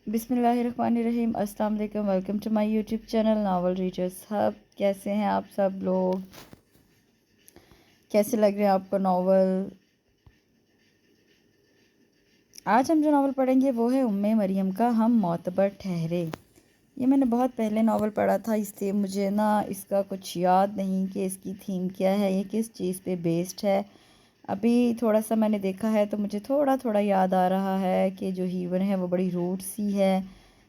बिस्मिल्लाहिर्रहमानिर्रहीम। अस्सलाम वालेकुम। Welcome to my YouTube channel novel readers hub. कैसे हैं आप सब लोग? कैसे लग रहे हैं आपको नावल? आज हम जो नावल पढ़ेंगे वो है उम्मे मरियम का हम मोतबर ठहरे। ये मैंने बहुत पहले नावल पढ़ा था, इसलिए मुझे ना इसका कुछ याद नहीं कि इसकी थीम क्या है, ये किस चीज़ पे बेस्ड है। अभी थोड़ा सा मैंने देखा है तो मुझे थोड़ा थोड़ा याद आ रहा है कि जो हीवन है वो बड़ी रूट सी है।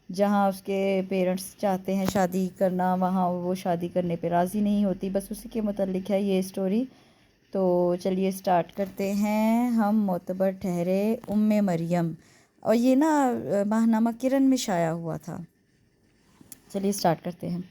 जहाँ उसके पेरेंट्स चाहते हैं शादी करना, वहाँ वो शादी करने पे राज़ी नहीं होती। बस उसी के मुतालिक है ये स्टोरी। तो चलिए स्टार्ट करते हैं। हम मोतबर ठहरे उम्मे मरियम, और ये ना माहनामा किरण में शाया हुआ था। चलिए स्टार्ट करते हैं।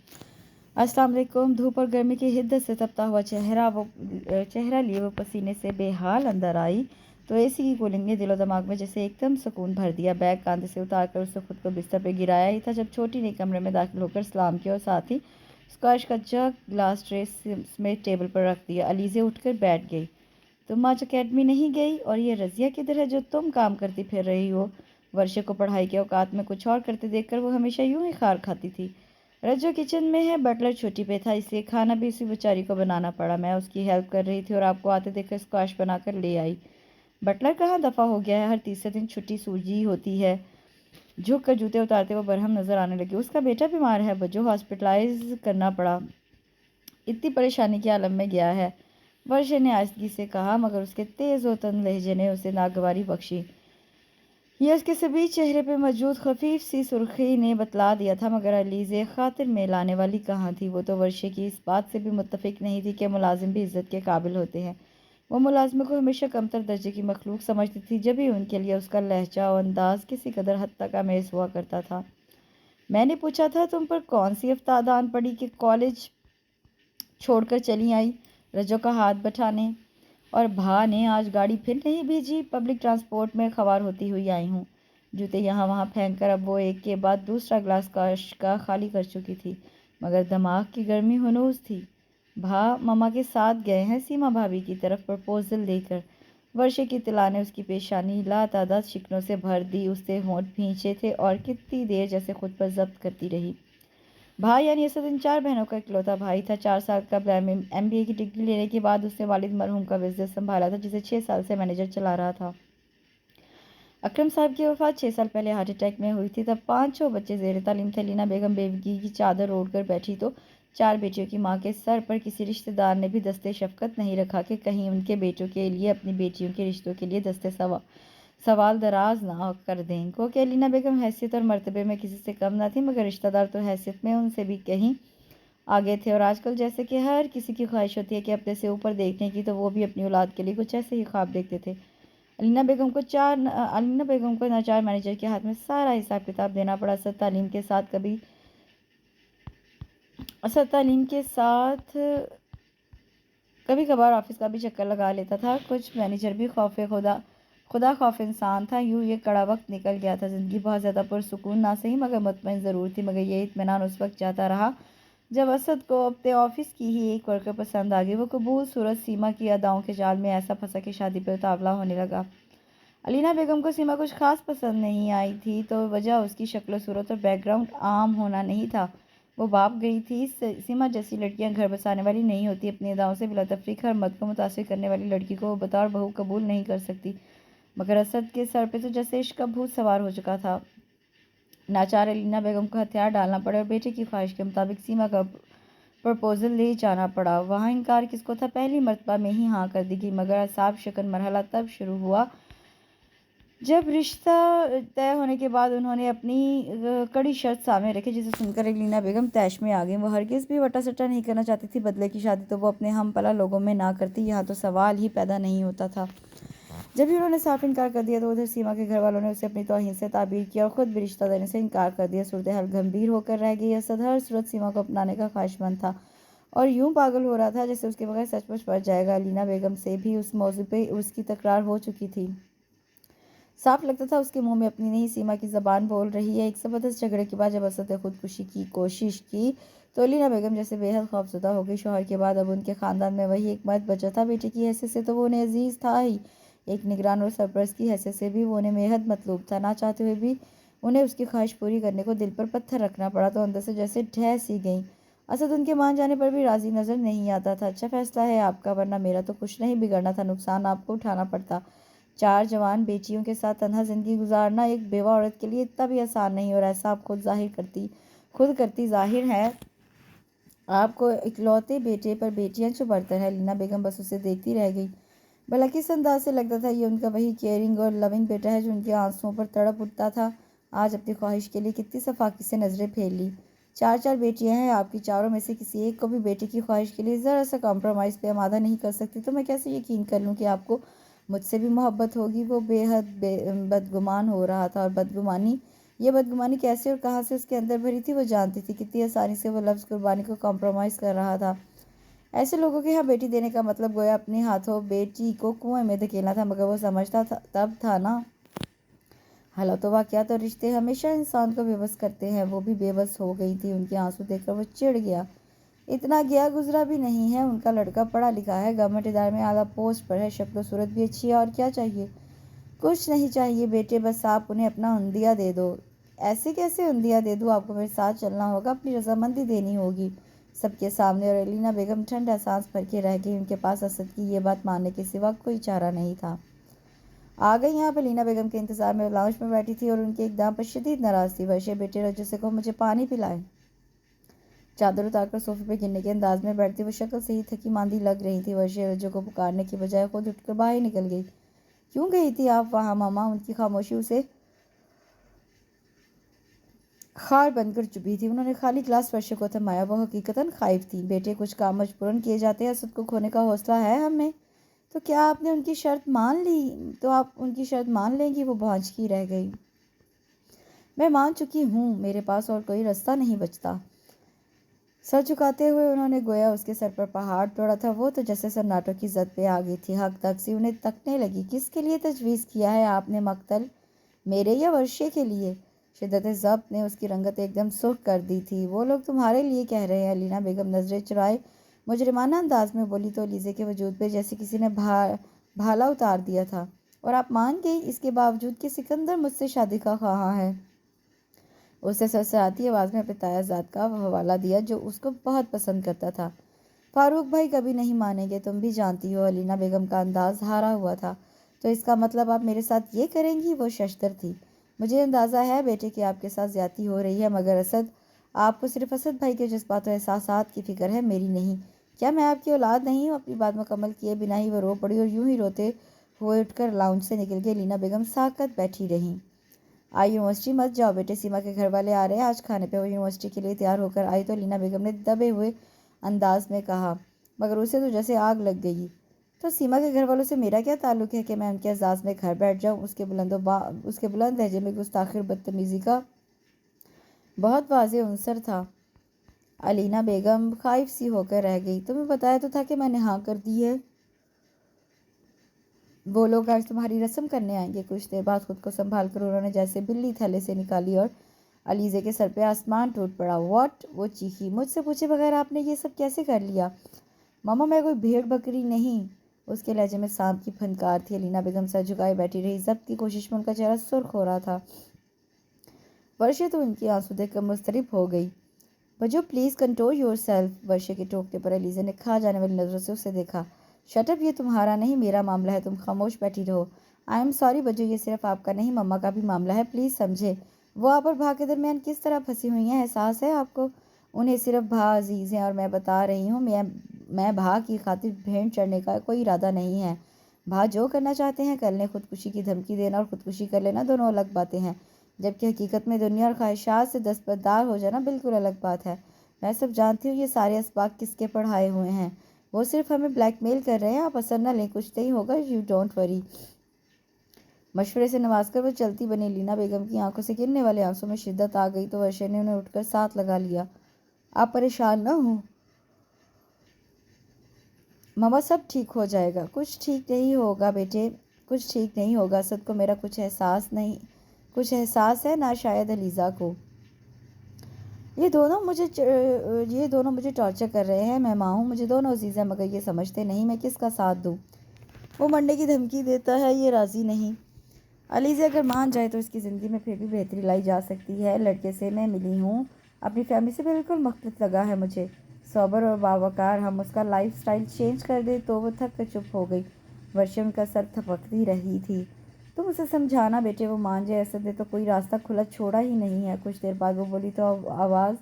अस्सलाम वालेकुम। धूप और गर्मी की हिद्दत से तपता हुआ चेहरा लिए वो पसीने से बेहाल अंदर आई तो एसी की कूलिंग ने दिलो दिमाग में जैसे एकदम सुकून भर दिया। बैग कांधे से उतार कर उसने खुद को बिस्तर पे गिराया ही था जब छोटी ने कमरे में दाखिल होकर सलाम किया और साथ ही स्क्वाश का जग ग्लास ट्रे समेत टेबल पर रख दिया। अलीज़े उठकर बैठ गई। तुम आज अकेडमी नहीं गई? और ये रज़िया किधर है जो तुम काम करती फिर रही हो? वर्षे को पढ़ाई के औकात में कुछ और करते देखकर वो हमेशा यूं ही खार खाती थी। रज्जो किचन में है, बटलर छुट्टी पे था इसलिए खाना भी उसी बेचारी को बनाना पड़ा। मैं उसकी हेल्प कर रही थी और आपको आते देखकर स्क्वाश बनाकर ले आई। बटलर कहाँ दफ़ा हो गया है, हर तीसरे दिन छुट्टी सूझी होती है। झुक कर जूते उतारते वो बरहम नजर आने लगी। उसका बेटा बीमार है, बज्जो हॉस्पिटलाइज करना पड़ा, इतनी परेशानी के आलम में गया है, वर्षे ने आहिस्तगी से कहा, मगर उसके तेज और तंग लहजे ने उसे नागवारी बख्शी। यह उसके सभी चेहरे पे मौजूद खफीफ सी सुर्खी ने बतला दिया था, मगर अलीज़े खातिर में लाने वाली कहाँ थी। वो तो वर्षे की इस बात से भी मुत्तफिक नहीं थी कि मुलाजिम भी इज्जत के काबिल होते हैं। वो मुलाजिमों को हमेशा कमतर दर्जे की मखलूक समझती थी, जब भी उनके लिए उसका लहजा और अंदाज किसी कदर हद तक अमेज़ हुआ करता था। मैंने पूछा था तुम पर कौन सी अफ्तादान पड़ी कि कॉलेज छोड़कर चली आई? रजो का हाथ बठाने। और भा ने आज गाड़ी फिर नहीं भेजी? पब्लिक ट्रांसपोर्ट में खवार होती हुई आई हूँ। जूते यहाँ वहाँ फेंक कर अब वो एक के बाद दूसरा ग्लास काश का खाली कर चुकी थी, मगर दिमाग की गर्मी हनूज थी। भा ममा के साथ गए हैं सीमा भाभी की तरफ प्रपोजल देकर। वर्षे की तिला ने उसकी पेशानी लातादाद शिकनों से भर दी। उससे होंठ भींचे थे और कितनी देर जैसे खुद पर जब्त करती रही। भाई यानी असद चार बहनों का इकलौता भाई था। 4 साल का MBA की डिग्री लेने के बाद उसने वालिद मरहूम का बिजनेस संभाला था, जिसे 6 साल से मैनेजर चला रहा था। अकरम साहब की वफ़ात 6 साल पहले हार्ट अटैक में हुई थी। तब 5 बच्चे जेर तालीम थे। लीना बेगम बेवगी की चादर ओढ़ कर बैठी तो 4 बेटियों की माँ के सर पर किसी रिश्तेदार ने भी दस्ते शफकत नहीं रखा कि कहीं उनके बेटों के लिए अपनी बेटियों के रिश्तों के लिए दस्ते सवाल दराज ना कर दें। को कि लीना बेगम हैसियत और मर्तबे में किसी से कम ना थी, मगर रिश्तेदार तो हैसियत में उनसे भी कहीं आगे थे। और आजकल जैसे कि हर किसी की ख्वाहिश होती है कि अपने से ऊपर देखने की, तो वो भी अपनी औलाद के लिए कुछ ऐसे ही ख्वाब देखते थे। अलीना बेगम को नाचार मैनेजर के हाथ में सारा हिसाब किताब देना पड़ा। असद तालीम के साथ कभी कभार ऑफिस का भी चक्कर लगा लेता था। कुछ मैनेजर भी खुदा खौफ इंसान था। यूँ ये कड़ा वक्त निकल गया था। ज़िंदगी बहुत ज़्यादा पुरसुकून ना सही मगर मुतमईन ज़रूर थी। मगर ये इत्मीनान उस वक्त जाता रहा जब असद को अपने ऑफिस की ही एक वर्कर पसंद आ गई। वो कबूल सूरत सीमा की अदाओं के जाल में ऐसा फंसा कि शादी पर उतावला होने लगा। अलीना बेगम को सीमा कुछ खास पसंद नहीं आई थी, तो वजह उसकी शक्ल सूरत और बैकग्राउंड आम होना नहीं था। वो बाप गई थी। सीमा जैसी लड़कियां घर बसाने वाली नहीं होती। अपनी अदाओं से बिला तफरीक हर मर्द को मुतासिर करने वाली लड़की को वो बतौर बहू कबूल नहीं कर सकती। मगर असद के सर पे तो जैसे इश्क का भूत सवार हो चुका था। नाचार अलीना बेगम को हथियार डालना पड़ा और बेटे की ख्वाहिश के मुताबिक सीमा का प्रपोजल ले जाना पड़ा। वहाँ इनकार किसको था? पहली मरतबा में ही हाँ कर दी गई, मगर असाब शिकन मरहला तब शुरू हुआ जब रिश्ता तय होने के बाद उन्होंने अपनी कड़ी शर्त सामने रखी, जिसे सुनकर लीना बेगम तैश में आ गई। वो हरगिज़ भी वटा सट्टा नहीं करना चाहती थी। बदले की शादी तो वो अपने हम पला लोगों में ना करती, यहाँ तो सवाल ही पैदा नहीं होता था। जब भी उन्होंने साफ इनकार कर दिया तो उधर सीमा के घर वालों ने उसे अपनी तौहीन से ताबीर किया और ख़ुद भी रिश्ता देने से इनकार कर दिया। सूरत हाल गंभीर होकर रह गई। असद हर सूरत सीमा को अपनाने का ख्वाहिशमंद था और यूं पागल हो रहा था जैसे उसके बगैर सचमुच मर जाएगा। लीना बेगम से भी उस मौजू पे उसकी तकरार हो चुकी थी। साफ लगता था उसके मुंह में अपनी नहीं सीमा की ज़बान बोल रही है। एक ज़बरदस्त झगड़े के बाद जब असद ने खुदकुशी की कोशिश की तो लीना बेगम जैसे बेहद खौफज़दा हो गई। शौहर के बाद अब उनके ख़ानदान में वही एक मर्द बचा था। बेटे की हैसियत से तो वो उन्हें अजीज़ था ही, एक निगरान और सरपरस्त की हैसियत से भी वो उन्हें बेहद मतलूब था। ना चाहते हुए भी انہیں اس کی خواہش پوری کرنے کو دل پر پتھر رکھنا پڑا تو اندر سے جیسے ڈھہ سی گئیں۔ اسد ان کے مان جانے پر بھی راضی نظر نہیں آتا تھا۔ اچھا فیصلہ ہے آپ کا، ورنہ میرا تو کچھ نہیں بگڑنا تھا، نقصان آپ کو اٹھانا پڑتا۔ 4 جوان بیٹیوں کے ساتھ تنہا زندگی گزارنا ایک بیوہ عورت کے لیے اتنا بھی آسان نہیں، اور ایسا آپ خود کرتی ظاہر ہے۔ آپ کو اکلوتے بیٹے پر بیٹیاں چو برتر ہے۔ لینا بیگم بس اسے دیکھتی رہ گئی۔ بھلا کس انداز سے لگتا تھا یہ ان کا وہی کیئرنگ اور لونگ بیٹا ہے جو ان کے آنسوؤں پر تڑپ اٹھتا تھا۔ آج اپنی خواہش کے لیے کتنی صفاقی سے نظریں پھیر لی۔ 4 بیٹیاں ہیں آپ کی، چاروں میں سے کسی ایک کو بھی بیٹے کی خواہش کے لیے ذرا سا کمپرومائز پہ آمادہ نہیں کر سکتی تو میں کیسے یقین کر لوں کہ آپ کو مجھ سے بھی محبت ہوگی۔ وہ بے حد بدگمان ہو رہا تھا، اور یہ بدگمانی کیسے اور کہاں سے اس کے اندر بھری تھی وہ جانتی تھی۔ کتنی آسانی سے وہ لفظ قربانی کو کمپرومائز کر رہا تھا۔ ایسے لوگوں کے ہاں بیٹی دینے کا مطلب گویا اپنے ہاتھوں بیٹی کو کنویں میں دھکیلنا تھا، مگر وہ سمجھتا تب تھا نا۔ حالات و واقعات اور رشتے ہمیشہ انسان کو بے بس کرتے ہیں۔ وہ بھی بے بس ہو گئی تھی، ان کے آنسو دیکھ کر وہ چڑ گیا۔ اتنا گیا گزرا بھی نہیں ہے، ان کا لڑکا پڑھا لکھا ہے، گورنمنٹ ادارے میں اعلیٰ پوسٹ پر ہے، شکل و صورت بھی اچھی ہے، اور کیا چاہیے؟ کچھ نہیں چاہیے بیٹے، بس آپ انہیں اپنا عندیہ دے دو۔ ایسے کیسے عندیہ دے دوں؟ آپ کو میرے ساتھ چلنا ہوگا، اپنی رضامندی دینی ہوگی سب کے سامنے۔ اور الینا بیگم ٹھنڈا سانس بھر کے رہ گئی، ان کے پاس اسد کی یہ بات ماننے کے سوا کوئی چارہ نہیں تھا۔ آ گئی آپ؟ الینا بیگم کے انتظار میں لاؤنج میں بیٹھی تھی اور ان کے اقدام پر شدید ناراض تھی۔ ورشے بیٹے رجو سے کہو مجھے پانی پلائے۔ چادر اتار کر صوفے پہ گرنے کے انداز میں بیٹھتی وہ شکل سے ہی تھکی ماندی لگ رہی تھی۔ ورشے رجو کو پکارنے کی بجائے خود اٹھ کر باہر نکل گئی۔ کیوں گئی تھی آپ وہاں ماما؟ ان کی خاموشی اسے خار بن کر چبھی تھی۔ انہوں نے خالی گلاس ورشے کو تھمایا، وہ حقیقتاً خائف تھی۔ بیٹے کچھ کام مجبوراً کیے جاتے ہیں، اسد کو کھونے کا حوصلہ ہے ہم میں تو کیا آپ نے ان کی شرط مان لی؟ تو آپ ان کی شرط مان لیں گی؟ وہ بھونچکی رہ گئی۔ میں مان چکی ہوں، میرے پاس اور کوئی رستہ نہیں بچتا۔ سر جھکاتے ہوئے انہوں نے گویا اس کے سر پر پہاڑ توڑا تھا۔ وہ تو جیسے سناٹوں کی زد پہ آ گئی تھی، حق تک سی انہیں تکنے لگی۔ کس کے لیے تجویز کیا ہے آپ نے مقتل؟ میرے یا ورشے کے لیے؟ شدت ضبط نے اس کی رنگت ایک دم سرخ کر دی تھی۔ وہ لوگ تمہارے لیے کہہ رہے ہیں، الینا بیگم نظریں چرائے مجرمانہ انداز میں بولی تو الیزے کے وجود پہ جیسے کسی نے بھالا اتار دیا تھا۔ اور آپ مان گئی اس کے باوجود کہ سکندر مجھ سے شادی کا خواہاں ہے؟ اس نے سرسراتی آواز میں اپنے تایا زاد کا حوالہ دیا جو اس کو بہت پسند کرتا تھا۔ فاروق بھائی کبھی نہیں مانیں گے، تم بھی جانتی ہو۔ الینا بیگم کا انداز ہارا ہوا تھا۔ تو اس کا مطلب آپ میرے ساتھ یہ کریں گی؟ وہ ششدر تھی۔ مجھے اندازہ ہے بیٹے کہ آپ کے ساتھ زیادتی ہو رہی ہے، مگر آپ کو صرف اسد بھائی کے جذبات و احساسات کی فکر ہے، میری نہیں۔ کیا میں آپ کی اولاد نہیں ہوں؟ اپنی بات مکمل کیے بنا ہی وہ رو پڑی اور یوں ہی روتے ہوئے اٹھ کر لاؤنج سے نکل گئی۔ الینا بیگم ساکت بیٹھی رہیں۔ آج یونیورسٹی مت جاؤ بیٹے، سیما کے گھر والے آ رہے ہیں آج کھانے پہ۔ وہ یونیورسٹی کے لیے تیار ہو کر آئی تو الینا بیگم نے دبے ہوئے انداز میں کہا، مگر اسے تو جیسے آگ لگ گئی۔ تو سیما کے گھر والوں سے میرا کیا تعلق ہے کہ میں ان کے اعزاز میں گھر بیٹھ جاؤں؟ اس کے بلند لہجے میں گستاخی اور بدتمیزی کا بہت واضح عنصر تھا۔ الینا بیگم خائف سی ہو کر رہ گئی۔ تمہیں بتایا تو تھا کہ میں نے ہاں کر دی ہے۔ وہ لوگ آج تمہاری رسم کرنے آئیں گے۔ کچھ دیر بعد خود کو سنبھال کر انہوں نے جیسے بلی تھلے سے نکالی اور الیزے کے سر پہ آسمان ٹوٹ پڑا۔ واٹ؟ وہ چیخی۔ مجھ سے پوچھے بغیر آپ نے یہ سب کیسے کر لیا؟ ماما میں کوئی بھیڑ بکری نہیں۔ اس کے لہجے میں سانپ کی پھنکار تھی۔ الینا بیگم سر جھکائے بیٹھی رہی، ضبط کی کوشش میں ان کا چہرہ سرخ ہو رہا تھا۔ ورشے تو ان کی آنسو دیکھ کر مضطرب ہو گئی۔ بجو پلیز کنٹرول یور سیلف۔ ورشے کے ٹوکنے پر الیزے نے کھا جانے والی نظروں سے اسے دیکھا۔ شٹ اپ، یہ تمہارا نہیں میرا معاملہ ہے، تم خاموش بیٹھی رہو۔ آئی ایم سوری بجو، یہ صرف آپ کا نہیں مما کا بھی معاملہ ہے، پلیز سمجھے۔ وہ آپ اور بھا کے درمیان کس طرح پھنسی ہوئی ہیں، احساس ہے آپ کو؟ انہیں صرف بھا عزیز ہیں، اور میں بتا رہی ہوں میں بھا کی خاطر بھینٹ چڑھنے کا کوئی ارادہ نہیں ہے۔ بھا جو کرنا چاہتے ہیں کر لیں، خودکشی کی دھمکی دینا اور خودکشی کر لینا دونوں الگ باتیں ہیں، جبکہ حقیقت میں دنیا اور خواہشات سے دستبردار ہو جانا بالکل الگ بات ہے۔ میں سب جانتی ہوں یہ سارے اسباق کس کے پڑھائے ہوئے ہیں، وہ صرف ہمیں بلیک میل کر رہے ہیں، آپ اثر نہ لیں، کچھ نہیں ہوگا، یو ڈونٹ وری۔ مشورے سے نواز کر وہ چلتی بنی۔ الینا بیگم کی آنکھوں سے گرنے والے آنسوں میں شدت آ گئی تو ورشے نے انہیں اٹھ کر ساتھ لگا لیا۔ آپ پریشان نہ ہوں ماما، سب ٹھیک ہو جائے گا۔ کچھ ٹھیک نہیں ہوگا بیٹے، کچھ ٹھیک نہیں ہوگا۔ اسد کو میرا کچھ احساس ہے، نہ شاید الیزا کو۔ یہ دونوں مجھے ٹارچر کر رہے ہیں، میں ماں ہوں، مجھے دونوں عزیز ہیں، مگر یہ سمجھتے نہیں میں کس کا ساتھ دوں۔ وہ مرنے کی دھمکی دیتا ہے، یہ راضی نہیں۔ علیزہ اگر مان جائے تو اس کی زندگی میں پھر بھی بہتری لائی جا سکتی ہے. لڑکے سے میں ملی ہوں, اپنی فیملی سے بالکل مختلف لگا ہے مجھے, صبر اور باوقار. ہم اس کا لائف سٹائل چینج کر دیں تو وہ تھک کر چپ ہو گئی. ورشا ان کا سر تھپکتی رہی تھی. تم اسے سمجھانا بیٹے, وہ مان جائے. ایسا دے تو کوئی راستہ کھلا چھوڑا ہی نہیں ہے. کچھ دیر بعد وہ بولی تو آواز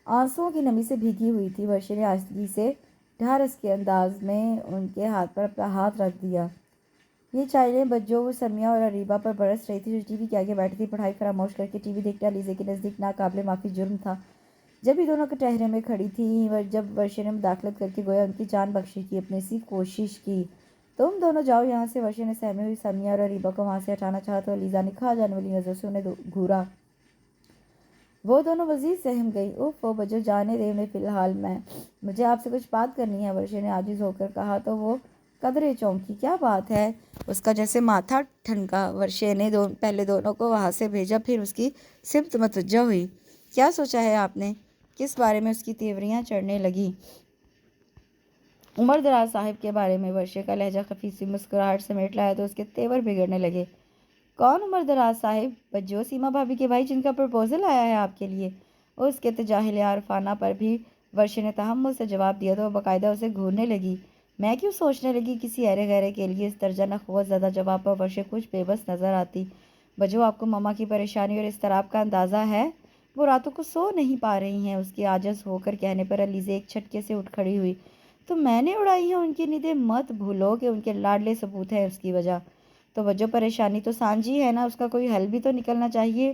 آنسوؤں کی نمی سے بھیگی ہوئی تھی. ورشا نے آہستگی سے ڈھارس کے انداز میں ان کے ہاتھ پر اپنا ہاتھ رکھ دیا. یہ چائلڈیں بجو, وہ سمیہ اور اریبہ پر برس رہی تھی جو ٹی وی کے آگے بیٹھی تھی. پڑھائی فراموش کر کے ٹی وی دیکھنا علیزہ کے نزدیک ناقابل معافی جرم تھا. جب یہ دونوں کٹہرے میں کھڑی تھی, جب ورشا نے مداخلت کر کے گویا ان کی جان بخشی کی, اپنے سی کوشش کی, تم دونوں جاؤ یہاں سے. ورشا نے سہمی ہوئی سمیہ اور اریبہ کو وہاں سے ہٹانا چاہا تو علیزہ نے کھا جانے والی نظر سے انہیں گھورا. وہ دونوں مزید سہم گئی. اوف وہ بجو, جانے دے انہیں فی الحال, مجھے آپ سے کچھ بات کرنی ہے, ورشا نے عاجز ہو کر کہا. تو وہ قدرے چونکی. کیا بات ہے؟ اس کا جیسے ماتھا ٹھنکا. ورشا نے پہلے دونوں کو وہاں سے بھیجا, پھر اس کی سمت متوجہ ہوئی. کیا سوچا ہے آپ نے؟ کس بارے میں؟ اس کی تیوریاں چڑھنے لگی. عمر دراز صاحب کے بارے میں. ورشا کا لہجہ خفیف سی مسکراہٹ سمیٹ لایا تو اس کے تیور بگڑنے لگے. کون عمر دراز صاحب؟ بجو, سیما بھابی کے بھائی جن کا پرپوزل آیا ہے آپ کے لیے. اس کے تجاہل عارفانہ پر بھی ورشا نے تحمل سے جواب دیا تو وہ باقاعدہ اسے گھورنے لگی. میں کیوں سوچنے لگی کسی ایرے غیرے کے لیے؟ اس درجہ نخوت زدہ جواب پر ورشا کچھ بے بس نظر آتی. بجو, آپ کو مما کی پریشانی اور اضطراب کا اندازہ ہے؟ وہ راتوں کو سو نہیں پا رہی ہیں. اس کے عاجز ہو کر کہنے پر علیزہ ایک چھٹکے سے اٹھ کھڑی ہوئی. تو میں نے اڑائی ہیں ان کی نیندیں؟ مت بھولو کہ ان کے لاڈلے ثبوت ہے اس کی وجہ. تو وجہ پریشانی تو سانجی ہے نا, اس کا کوئی حل بھی تو نکلنا چاہیے.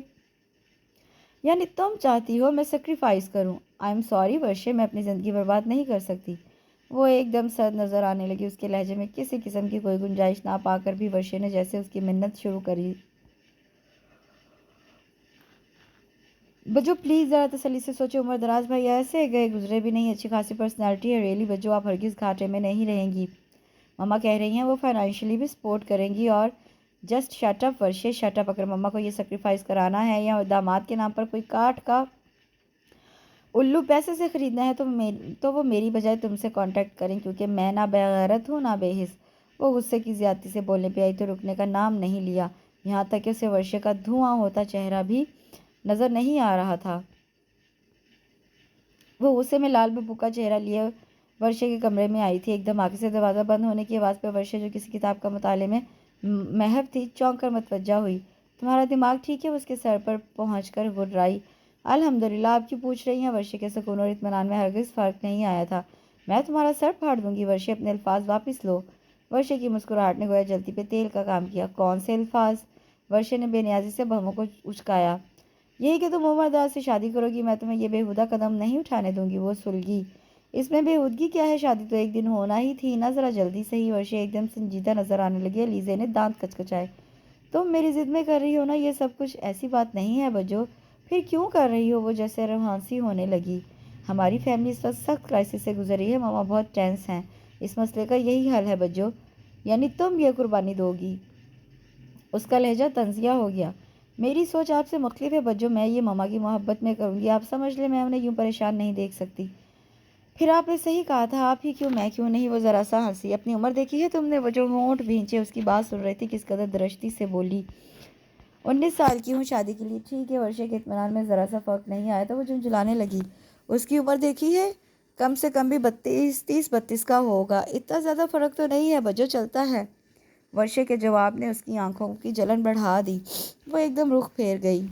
یعنی تم چاہتی ہو میں سیکریفائس کروں؟ آئی ایم سوری ورشا, میں اپنی زندگی برباد نہیں کر سکتی. وہ ایک دم سرد نظر آنے لگی. اس کے لہجے میں کسی قسم کی کوئی گنجائش نہ پا کر بھی ورشا نے جیسے اس کی منت شروع کری. بجو پلیز ذرا تسلی سے سوچو. عمر دراز بھائی ایسے گئے گزرے بھی نہیں, اچھی خاصی پرسنالٹی ہے. ریئلی بجو, آپ ہرگز گھاٹے میں نہیں رہیں گی. مما کہہ رہی ہیں وہ فائنینشلی بھی سپورٹ کریں گی. اور just shut up Varsha, shut up. اگر مما کو یہ سیکریفائس کرانا ہے یا داماد کے نام پر کوئی کاٹ کا الو پیسے سے خریدنا ہے تو وہ میری بجائے تم سے کانٹیکٹ کریں, کیونکہ میں نہ بغیرت ہوں نہ بے حس. وہ غصے کی زیادتی سے بولنے پہ آئی تو رکنے کا نام نہیں لیا, یہاں تک کہ اسے ورشا کا دھواں ہوتا چہرہ بھی نظر نہیں آ رہا تھا. وہ غصے میں لال ببو کا چہرہ لیے ورشا کے کمرے میں آئی تھی. ایک دھماکے سے دروازہ بند ہونے کی آواز پہ ورشا, جو کسی کتاب کا مطالعے میں محو تھی, چونک کر متوجہ ہوئی. تمہارا دماغ ٹھیک ہے؟ اس کے سر پر پہنچ کر گڈرائی. الحمدللہ. آپ کیوں پوچھ رہی ہیں؟ ورشا کے سکون اور اطمینان میں ہرگز فرق نہیں آیا تھا. میں تمہارا سر پھاڑ دوں گی. ورشا, اپنے الفاظ واپس لو. ورشا کی مسکراہٹ نے گویا جلتی پہ تیل کا کام کیا. کون سے الفاظ؟ ورشا نے بے نیازی سے بہموں کو اچکایا. یہی کہ تم عمر دراز سے شادی کرو گی. میں تمہیں یہ بےہودہ قدم نہیں اٹھانے دوں گی. وہ سلگی. اس میں بےہودگی کیا ہے؟ شادی تو ایک دن ہونا ہی تھی نا, ذرا جلدی صحیح. ورشا ایک دم سنجیدہ نظر آنے لگی. علیزہ نے دانت کچکچائے. تم میری ضد میں کر رہی ہو نا یہ سب کچھ؟ ایسی بات نہیں ہے بجو. پھر کیوں کر رہی ہو؟ وہ جیسے رومانسی ہونے لگی. ہماری فیملی اس وقت سخت کرائسس سے گزر رہی ہے. ماما بہت ٹینس ہیں. اس مسئلے کا یہی حل ہے بجو. یعنی تم یہ قربانی دو گی؟ اس کا لہجہ طنزیہ ہو گیا. میری سوچ آپ سے مختلف ہے بجو. میں یہ ماما کی محبت میں کروں گی. آپ سمجھ لیں, میں انہیں یوں پریشان نہیں دیکھ سکتی. پھر آپ نے صحیح کہا تھا, آپ ہی کیوں, میں کیوں نہیں. وہ ذرا سا ہنسی. اپنی عمر دیکھی ہے تم نے؟ وہ جو ہونٹ بھینچے اس کی بات سن رہی تھی, کس قدر درشتی سے بولی. 19 سال کی ہوں, شادی کے لیے ٹھیک ہے. ورشا کے اطمینان میں ذرا سا فرق نہیں آیا تو وہ جھنجھلانے لگی. اس کی عمر دیکھی ہے؟ کم سے کم بھی 30-32 کا ہوگا. اتنا زیادہ فرق تو نہیں ہے بجو, چلتا ہے. ورشا کے جواب نے اس کی آنکھوں کی جلن بڑھا دی. وہ ایک دم رخ پھیر گئی.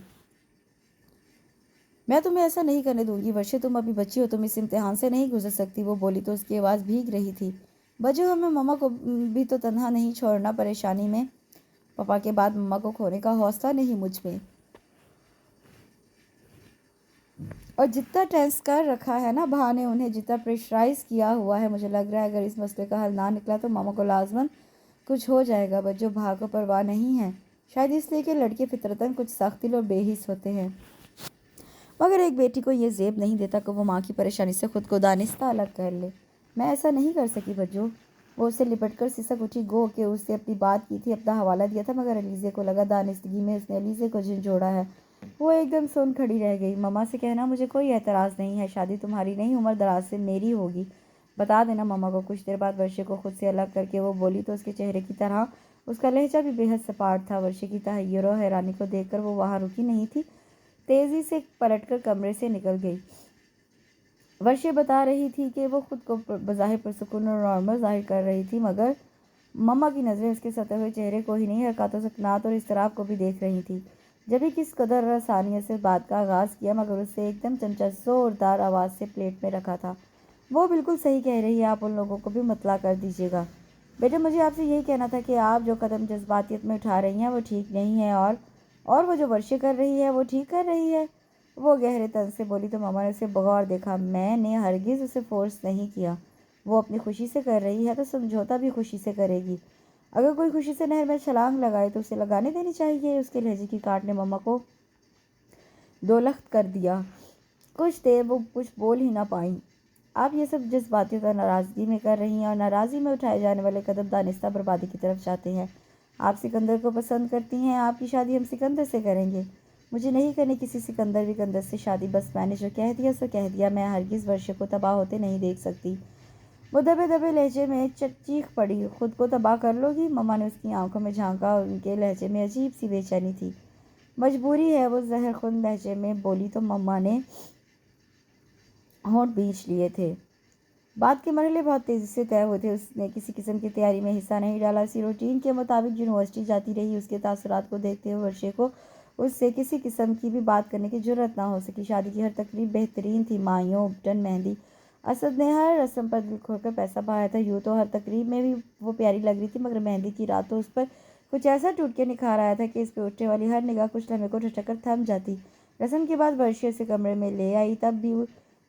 میں تمہیں ایسا نہیں کرنے دوں گی ورشا, تم ابھی بچی ہو, تم اس امتحان سے نہیں گزر سکتی. وہ بولی تو اس کی آواز بھیگ رہی تھی. بجو, ہمیں مما کو بھی تو تنہا نہیں چھوڑنا پریشانی میں. پاپا کے بعد مما کو کھونے کا حوصلہ نہیں مجھ میں. اور جتنا ٹینس کر رکھا ہے نا بھا نے انہیں, جتنا پریشرائز کیا ہوا ہے, مجھے لگ رہا ہے اگر اس مسئلے کا حل نہ نکلا تو ماما کو لازماً کچھ ہو جائے گا. بجو, بھا کو پرواہ نہیں ہے. شاید اس لیے کہ لڑکے فطرتاً کچھ سخت دل اور بے حس ہوتے ہیں. مگر ایک بیٹی کو یہ زیب نہیں دیتا کہ وہ ماں کی پریشانی سے خود کو دانستہ الگ کر لے. میں ایسا نہیں کر سکی بجو. وہ اسے لپٹ کر سسک اٹھی. گو کہ اس سے اپنی بات کی تھی, اپنا حوالہ دیا تھا, مگر علیزہ کو لگا دانستگی میں اس نے علیزہ کو جھنجھوڑا ہے. وہ ایک دم سن کھڑی رہ گئی. مما سے کہنا مجھے کوئی اعتراض نہیں ہے. شادی تمہاری نہیں عمر دراز سے میری ہوگی. बता देना मम्मा को। कुछ देर बाद वर्षे को खुद से अलग करके वो बोली तो उसके चेहरे की तरह उसका लहजा भी बेहद सपाट था। वर्षे की तहय्युर और हैरानी को देखकर वो वहाँ रुकी नहीं थी, तेजी से पलटकर कमरे से निकल गई। वर्षे बता रही थी कि वो खुद को बज़ाहिर पुरसुकून और नॉर्मल जाहिर कर रही थी, मगर मम्मा की नज़रें उसके सते हुए चेहरे को ही नहीं, हरकतों, सकनात और इज़्तिराब को भी देख रही थी। जब भी किस कदर आसानियत से बात का आगाज़ किया, मगर उससे एकदम चमचा ज़ोरदार आवाज़ से प्लेट में रखा था। वो बिल्कुल सही कह रही है, आप उन लोगों को भी मतला कर दीजिएगा। बेटे, मुझे आपसे यही कहना था कि आप जो कदम जज्बातियत में उठा रही हैं वो ठीक नहीं है, और वो जो वर्षे कर रही है वो ठीक कर रही है। वो गहरे तन से बोली तो मामा ने उसे बगौर देखा। मैंने हरगिज़ उसे फोर्स नहीं किया। वो अपनी खुशी से कर रही है तो समझौता भी खुशी से करेगी। अगर कोई खुशी से नहर में छलांग लगाए तो उसे लगाने देनी चाहिए। उसके लहजे की काट ने मम्मा को दो लख्त कर दिया। कुछ देर वो कुछ बोल ही ना पाई। आप ये सब जज्बातियत और नाराज़गी में कर रही हैं, और नाराज़गी में उठाए जाने वाले कदम दानिस्ता बर्बादी की तरफ जाते हैं। आप सिकंदर को पसंद करती हैं, आपकी शादी हम सिकंदर से करेंगे। मुझे नहीं करनी किसी सिकंदर विकंदर से शादी। बस मैंने जो कह दिया सो कह दिया। मैं हरगिज़ वर्षे को तबाह होते नहीं देख सकती। वो दबे दबे लहजे में चीख पड़ी। खुद को तबाह कर लोगी? मम्मा ने उसकी आंखों में झांका और उनके लहजे में अजीब सी बेचैनी थी। मजबूरी है, वो जहरखुंद लहजे में बोली तो मम्मा ने होंठ भींच लिए थे। बात के मरहले बहुत तेज़ी से तय हुए थे। उसने किसी किस्म की तैयारी में हिस्सा नहीं डाला। इसी रूटीन के मुताबिक यूनिवर्सिटी जाती रही। उसके तासुरात को देखते हुए वर्षे को उससे किसी किस्म की भी बात करने की जुर्रत ना हो सकी। शादी की हर तकरीब बेहतरीन थी। माइयों, उपटन, मेहंदी। असद ने हर रस्म पर दिल खोलकर पैसा बहाया था। यूँ तो हर तकरीब में भी वो प्यारी लग रही थी, मगर मेहंदी की रात तो उस पर कुछ ऐसा टूट के निखार आया था कि इस पर उठने वाली हर निगाह कुछ लम्हे को ठटक कर थम जाती। रस्म के बाद वर्षे उसे कमरे में ले आई, तब भी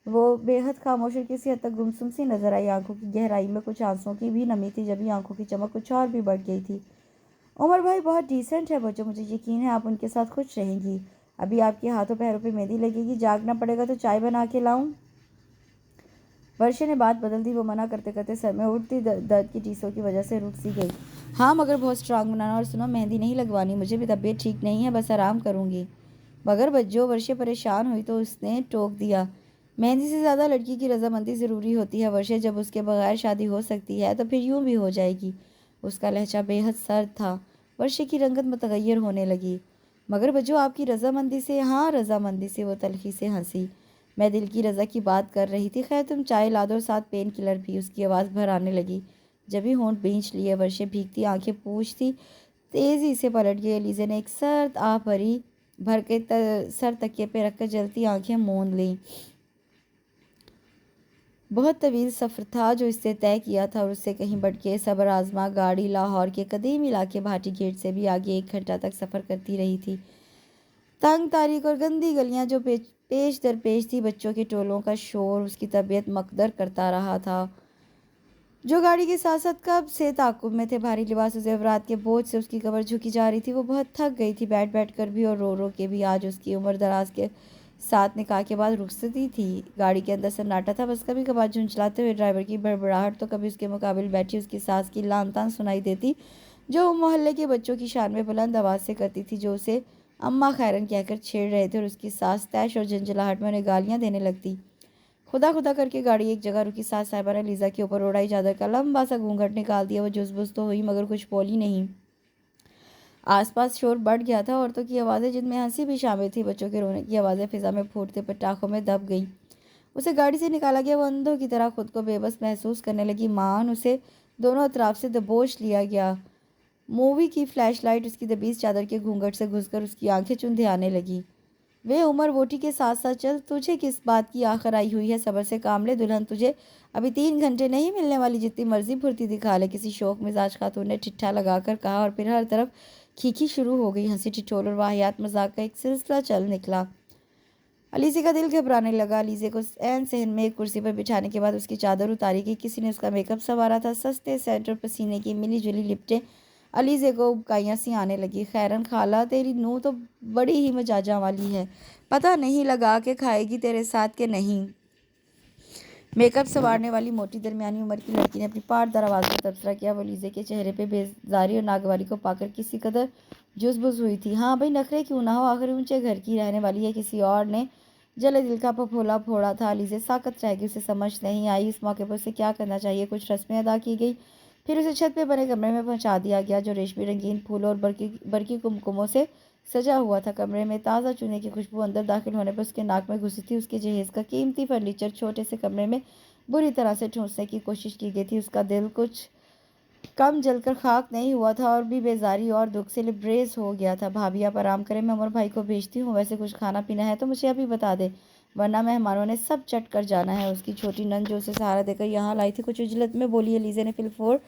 वो बेहद खामोश और किसी हद तक गुमसुम सी नजर आई। आंखों की गहराई में कुछ आंसुओं की भी नमी थी, जबकि आंखों की चमक कुछ और भी बढ़ गई थी। उमर भाई बहुत डिसेंट है बच्चों, मुझे यकीन है आप उनके साथ खुश रहेंगी। अभी आपके हाथों पैरों पे मेहंदी लगेगी। जागना पड़ेगा तो चाय बना के लाऊं? वर्षे ने बात बदल दी। वो मना करते करते सर में उठती दर्द की टीसों की वजह से रुक सी गई। हाँ, मगर बहुत स्ट्रांग बनाना। और सुनो, मेहंदी नहीं लगवानी, मुझे भी तबीयत ठीक नहीं है, बस आराम करूँगी। मगर बच्चों, वर्षे परेशान हुई तो उसने टोक दिया। मेहंदी से ज़्यादा लड़की की रजामंदी ज़रूरी होती है वर्षे। जब उसके बगैर शादी हो सकती है तो फिर यूं भी हो जाएगी। उसका लहजा बेहद सर्द था। वर्षे की रंगत मुतगय्यर होने लगी। मगर बच्चों, आपकी रजामंदी से? हाँ, रजामंदी से। वो तलखी से हंसी। मैं दिल की रज़ा की बात कर रही थी। खैर, तुम चाय ला दो और साथ पेन किलर भी। उसकी आवाज़ भर आने लगी। जब ही होंठ भींच लिए, वर्षे भीगती आंखें पूछती तेज़ी से पलट गई। एलिज़ा ने एक सर्द आह भर के सर तकिए पे रखकर जलती आंखें मूंद लीं। बहुत तवील सफ़र था जो इससे तय किया था, और उससे कहीं बढ़ के सब्र आजमा गाड़ी लाहौर के कदीम इलाके भाटी गेट से भी आगे 1 घंटा तक सफ़र करती रही थी। तंग तारीख और गंदी गलियां जो पेश दर पेश थी, बच्चों के टोलों का शोर उसकी तबीयत मकदर करता रहा था, जो गाड़ी के साथ साथ कब से ताकुब में थे। भारी लिबास और ज़ेवरात के बोझ से उसकी कमर झुकी जा रही थी। वो बहुत थक गई थी, बैठ बैठ कर भी और रो रो के भी। आज उसकी उम्र दराज के साथ निकाह के बाद रुखसती थी। गाड़ी के अंदर सन्नाटा था। बस कभी कभार झुंझलाते हुए ड्राइवर की बड़बड़ाहट, तो कभी उसके मुकाबिल बैठी उसकी सास की लान तान सुनाई देती, जो मोहल्ले के बच्चों की शान में बुलंद आवाज़ से करती थी, जो उसे अम्मा खैरन कहकर छेड़ रहे थे, और उसकी सास तैश और झंझलाहट में उन्हें गालियाँ देने लगती। खुदा खुदा करके गाड़ी एक जगह रुकी। सास साहिबा ने लीजा के ऊपर ओढ़ाई चादर का लंबा सा घूंघट निकाल दिया। वो जुज़बुज़ तो हुई, मगर कुछ बोली नहीं। आसपास शोर बढ़ गया था। औरतों की आवाज़ें, जिनमें हंसी भी शामिल थी, बच्चों के रोने की आवाज़ें फिजा में फूटते पटाखों में दब गई। उसे गाड़ी से निकाला गया। वो अंधों की तरह खुद को बेबस महसूस करने लगी। मान उसे दोनों अतराफ से दबोच लिया गया। मूवी की फ्लैश लाइट उसकी दबीज चादर के घूंघट से घुसकर उसकी आंखें चुंधे आने लगी। वे उमर वोटी के साथ साथ चल। तुझे किस बात की आखिर आई हुई है? सबर से काम ले दुल्हन। तुझे अभी 3 घंटे नहीं मिलने वाली, जितनी मर्जी फुर्ती दिखा ले। किसी शौक मिजाज खातून ने ठिट्ठा लगाकर कहा, और फिर हर तरफ खीखी शुरू हो गई। हंसी ठिठोल और वाहियात मजाक का एक सिलसिला चल निकला। अलीज़े का दिल घबराने लगा। अलीज़े को ऐन सहन में एक कुर्सी पर बिठाने के बाद उसकी चादर उतारी गई। किसी ने उसका मेकअप संवारा था। सस्ते सेंट और पसीने की मिली जुली लिपटें अलीज़े को उबकाइयाँ सी आने लगी। खैरन खाला, तेरी नूंह तो बड़ी ही मजाजा वाली है, पता नहीं लगा के खाएगी तेरे साथ के नहीं। मेकअप संवारने वाली मोटी दरमियानी उम्र की लड़की ने अपनी पाटदार आवाज़ में तबसरा किया। वो लीज़े के चेहरे पे बेजारी और नागवारी को पाकर किसी कदर जुज़बुज़ हुई थी। हाँ भाई, नखरे क्यों ना हो, आखिर ऊंचे घर की रहने वाली है। किसी और ने जले दिल का फफोला फोड़ा था। अलीज़े साकत रह गई, उसे समझ नहीं आई इस मौके पर उसे क्या करना चाहिए। कुछ रस्में अदा की गई, फिर उसे छत पे बने कमरे में पहुंचा दिया गया जो रेशमी रंगीन फूलों और बरकी कुमकुमों से सजा हुआ था। कमरे में ताज़ा चूने की खुशबू अंदर दाखिल होने पर उसके नाक में घुसी थी। उसके जहेज का कीमती फर्नीचर छोटे से कमरे में बुरी तरह से ठूंसने की कोशिश की गई थी। उसका दिल कुछ कम जलकर खाक नहीं हुआ था और भी बेजारी और दुख से लिबरेज हो गया था। भाभी आप आराम करें, मैं उमर भाई को भेजती हूँ। वैसे कुछ खाना पीना है तो मुझे अभी बता दे, वरना मेहमानों ने सब चट कर जाना है। उसकी छोटी नंद जो उसे सहारा देकर यहाँ लाई थी कुछ उजलत में बोली। एलिज़े ने फिलफोर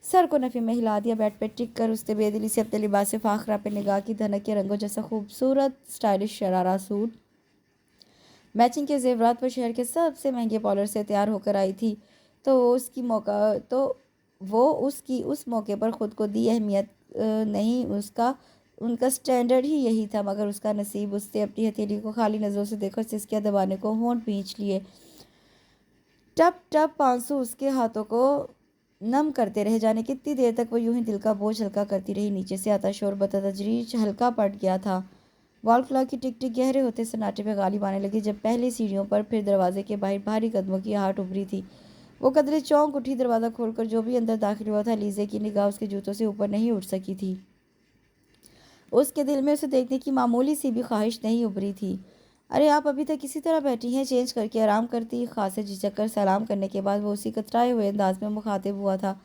सर को नफी में हिला दिया। बेड पे टिक कर उसने बेदिली से अपने लिबास फाखरा पे निगाह की। धनक के रंगों जैसा खूबसूरत स्टाइलिश शरारा सूट मैचिंग के जेवरात पर शहर के सबसे महंगे पार्लर से तैयार होकर आई थी। तो वो उसकी उस मौके पर खुद को दी अहमियत नहीं, उसका उनका स्टैंडर्ड ही यही था। मगर उसका नसीब उससे अपनी हथेली को खाली नज़रों से देखकर सिसकियां दबाने को होंठ भींच लिए। टप टप आंसू उसके हाथों को नम करते रहे। जाने कितनी देर तक वो यूं ही दिल का बोझ हल्का करती रही। नीचे से आता शोर बतदरीज हल्का पड़ गया था। वॉल क्लॉक की टिक टिक गहरे होते सन्नाटे में गालिब आने लगी। जब पहली सीढ़ियों पर फिर दरवाजे के बाहर भारी कदमों की आहट उभरी थी, वो कदरे चौंक उठी। दरवाज़ा खोलकर जो भी अंदर दाखिल हुआ था, लीजे की निगाह उसके जूतों से ऊपर नहीं उठ सकी थी। उसके दिल में उसे देखने की मामूली सी भी ख्वाहिश नहीं उभरी थी। अरे आप अभी तक इसी तरह बैठी हैं, चेंज करके आराम करती। खासे झिझक कर सलाम करने के बाद वो उसी कतराए हुए अंदाज में मुखातिब हुआ था।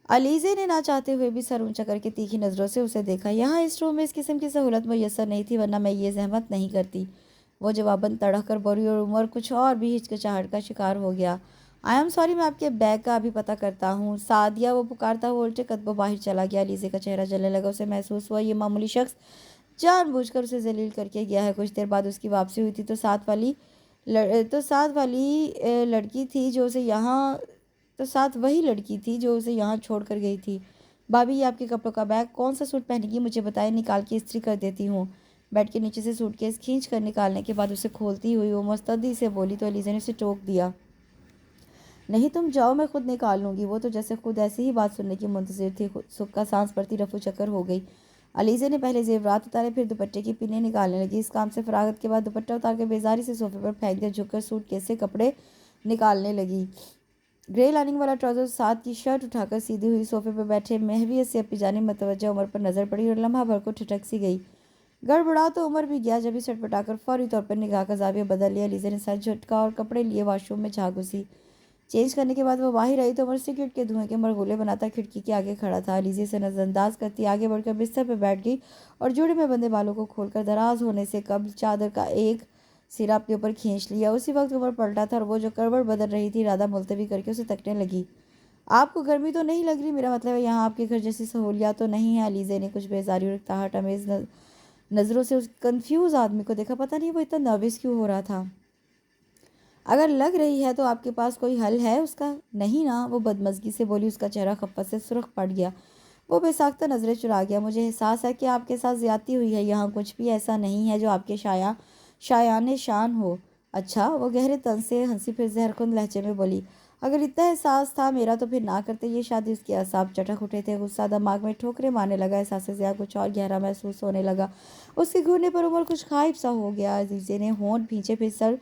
अलीज़े ने ना चाहते हुए भी सर ऊंचा करके तीखी नज़रों से उसे देखा। यहाँ इस रूम में इस किस्म की सहूलत मुयसर नहीं थी, वरना मैं ये जहमत नहीं करती। वो जवाबन तड़क कर बोली और उमर कुछ और भी हिचकिचाहट का शिकार हो गया। आई एम सॉरी, मैं आपके बैग का अभी पता करता हूँ। सादिया, वो पुकारता हुआ उल्टे कदमों बाहर चला गया। अलीज़े का चेहरा जलने लगा। उसे महसूस हुआ ये मामूली शख्स जानबूझकर उसे जलील करके गया है। कुछ देर बाद उसकी वापसी हुई थी तो साथ वाली लड़की थी जो उसे यहाँ तो साथ वही लड़की थी जो उसे यहाँ छोड़ कर गई थी। भाभी, ये आपके कपड़ों का बैग, कौन सा सूट पहनेगी मुझे बताएं, निकाल के इस्त्री कर देती हूँ। बेड के नीचे से सूटकेस खींच कर निकालने के बाद उसे खोलती हुई वो मुस्तैदी से बोली तो अलीज़ा ने उसे टोक दिया। नहीं, तुम जाओ, मैं खुद निकाल लूँगी। वो तो जैसे खुद ऐसी ही बात सुनने की मुंतजिर थी। सुख का सांस पड़ती रफू चक्कर हो गई। अलीज़े ने पहले जेवरात उतारे, फिर दुपट्टे की पिनें निकालने लगी। इस काम से फरागत के बाद दुपट्टा उतार कर बेजारी से सोफे पर फेंक दिया। झुककर सूटकेस से कपड़े निकालने लगी। ग्रे लाइनिंग वाला ट्राउजर, साथ की शर्ट उठाकर सीधी हुई सोफे पर बैठे महवियत से अपनी जानिब मतवज्जा उमर पर नजर पड़ी और लम्हा भर को ठिठक सी गई। गड़बड़ा तो उमर भी गया जब ही सटपटाकर फौरी तौर पर निगाह का जाविया बदल लिया। लीज़ा ने सर झटका और कपड़े लिए वॉशरूम में झाँक घुसी। चेंज करने के बाद वो बाहर आई तो उमर सिगरेट के धुएं के मरगुले बनाता खिड़की के आगे खड़ा था। लीज़े से नजरअंदाज करती आगे बढ़कर बिस्तर पर बैठ गई और जोड़े में बंधे बालों को खोलकर दराज होने से कब्ल चादर का एक सिरा अपने ऊपर खींच लिया। उसी वक्त उमर पलटा था और वो जो करवट बदल रही थी इरादा मुलतवी करके उसे तकने लगी। आपको गर्मी तो नहीं लग रही? मेरा मतलब है यहाँ आपके घर जैसी सहूलियात तो नहीं है। अलीज़े ने कुछ बेजारी और ताहट अमेज नज़रों से उस कंफ्यूज आदमी को देखा। पता नहीं वो इतना नर्वस क्यों हो रहा था। अगर लग रही है तो आपके पास कोई हल है उसका? नहीं ना, वो बदमज़गी से बोली। उसका चेहरा खप्पत से सुर्ख पड़ गया। वो बेसाख्ता नज़रें चुरा गया। मुझे एहसास है कि आपके साथ ज़्यादती हुई है। यहाँ कुछ भी ऐसा नहीं है जो आपके शायान शान हो। अच्छा, वो गहरे तन से हंसी फिर जहरकुंद लहजे में बोली। अगर इतना एहसास था मेरा तो फिर ना करते ये शादी। उसके असाब चटक उठे थे। गुस्सा दिमाग में ठोकरे मारने लगा। एहसास ज़्यादा कुछ और गहरा महसूस होने लगा। उसके घूरने पर उमर कुछ खाइब सा हो गया। अजीज़े ने होंठ भींचे, फिर सर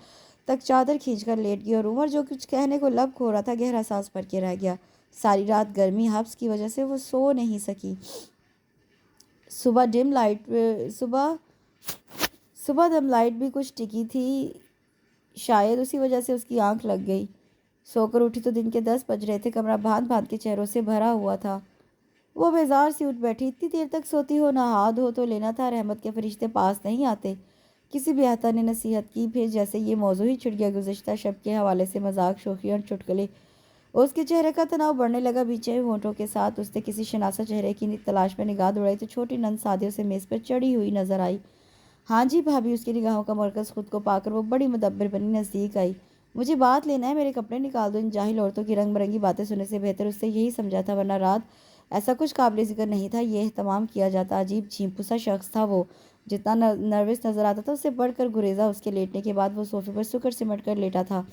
तक चादर खींचकर लेट गई और उमर जो कुछ कहने को लब खो रहा था गहरा सांस भर के रह गया। सारी रात गर्मी हब्स की वजह से वो सो नहीं सकी। सुबह डिम लाइट सुबह सुबह दम लाइट भी कुछ टिकी थी, शायद उसी वजह से उसकी आंख लग गई। सोकर उठी तो दिन के 10 बज रहे थे। कमरा भांत भांत के चेहरों से भरा हुआ था। वो बेजार सी उठ बैठी। इतनी देर तक सोती हो? नहा धो तो लेना था, रहमत के फरिश्ते पास नहीं आते। किसी भी आहता ने नसीहत की। फिर जैसे ये मौजू ही छिड़ गया। गुज़िश्ता शब के हवाले से मजाक, शोखी और चुटकुले। उसके चेहरे का तनाव बढ़ने लगा। बीचे होंठों के साथ उसने किसी शनासा चेहरे की तलाश में निगाह दौड़ाई तो छोटी नंद सादियों से मेज़ पर चढ़ी हुई नजर आई। हाँ जी भाभी, उसकी निगाहों का मरकज़ खुद को पाकर वो बड़ी मुदब्बिर बनी नज़दीक आई। मुझे बात लेना है, मेरे कपड़े निकाल दो। इन जाहिल औरतों की रंग बिरंगी बातें सुनने से बेहतर उससे यही समझा था, वरना रात ऐसा कुछ काबिल ज़िक्र नहीं था। ये एहतमाम किया जाता। अजीब झींपू सा शख्स था वो। जितना नर्वस नजर आता था उससे बढ़कर गुरेजा। उसके लेटने के बाद वो सोफे पर सुकर सिमट कर लेटा था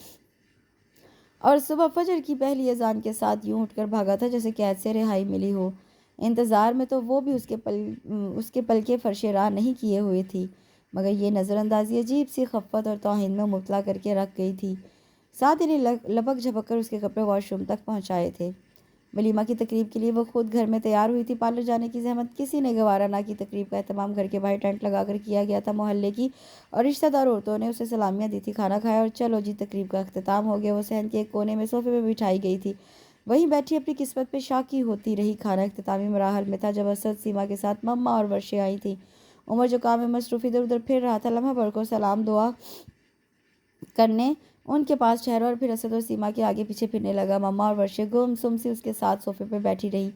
और सुबह फजर की पहली अजान के साथ यूं उठकर भागा था जैसे कैद से रिहाई मिली हो। इंतज़ार में तो वो भी उसके पल के फर्शे राह नहीं किए हुए थी। مگر یہ نظر اندازی عجیب سی خفت اور توہین میں مبتلا کر کے رکھ گئی تھی۔ ساتھ ہی نے لپک جھپک کر اس کے کپڑے واش روم تک پہنچائے تھے۔ ولیمہ کی تقریب کے لیے وہ خود گھر میں تیار ہوئی تھی۔ پارلر جانے کی زحمت کسی نے گوارا نہ کی۔ تقریب کا اہتمام گھر کے باہر ٹینٹ لگا کر کیا گیا تھا۔ محلے کی اور رشتہ دار عورتوں نے اسے سلامیاں دی تھی۔ کھانا کھایا اور چلو جی تقریب کا اختتام ہو گیا۔ وہ صحن کے ایک کونے میں صوفے پہ بٹھائی گئی تھی، وہیں بیٹھی اپنی قسمت پہ شاکی ہوتی رہی۔ کھانا اختتامی مراحل میں تھا جب اسد سیما کے ساتھ مما اور ورشے آئی تھی۔ عمر جو کام میں مصروف ادھر ادھر پھر رہا تھا، لمحہ بھر کو سلام دعا کرنے ان کے پاس ٹھہرا اور پھر اسد اور سیما کے آگے پیچھے پھرنے لگا۔ مما اور ورشے گم سم سی اس کے ساتھ صوفے پہ بیٹھی رہی۔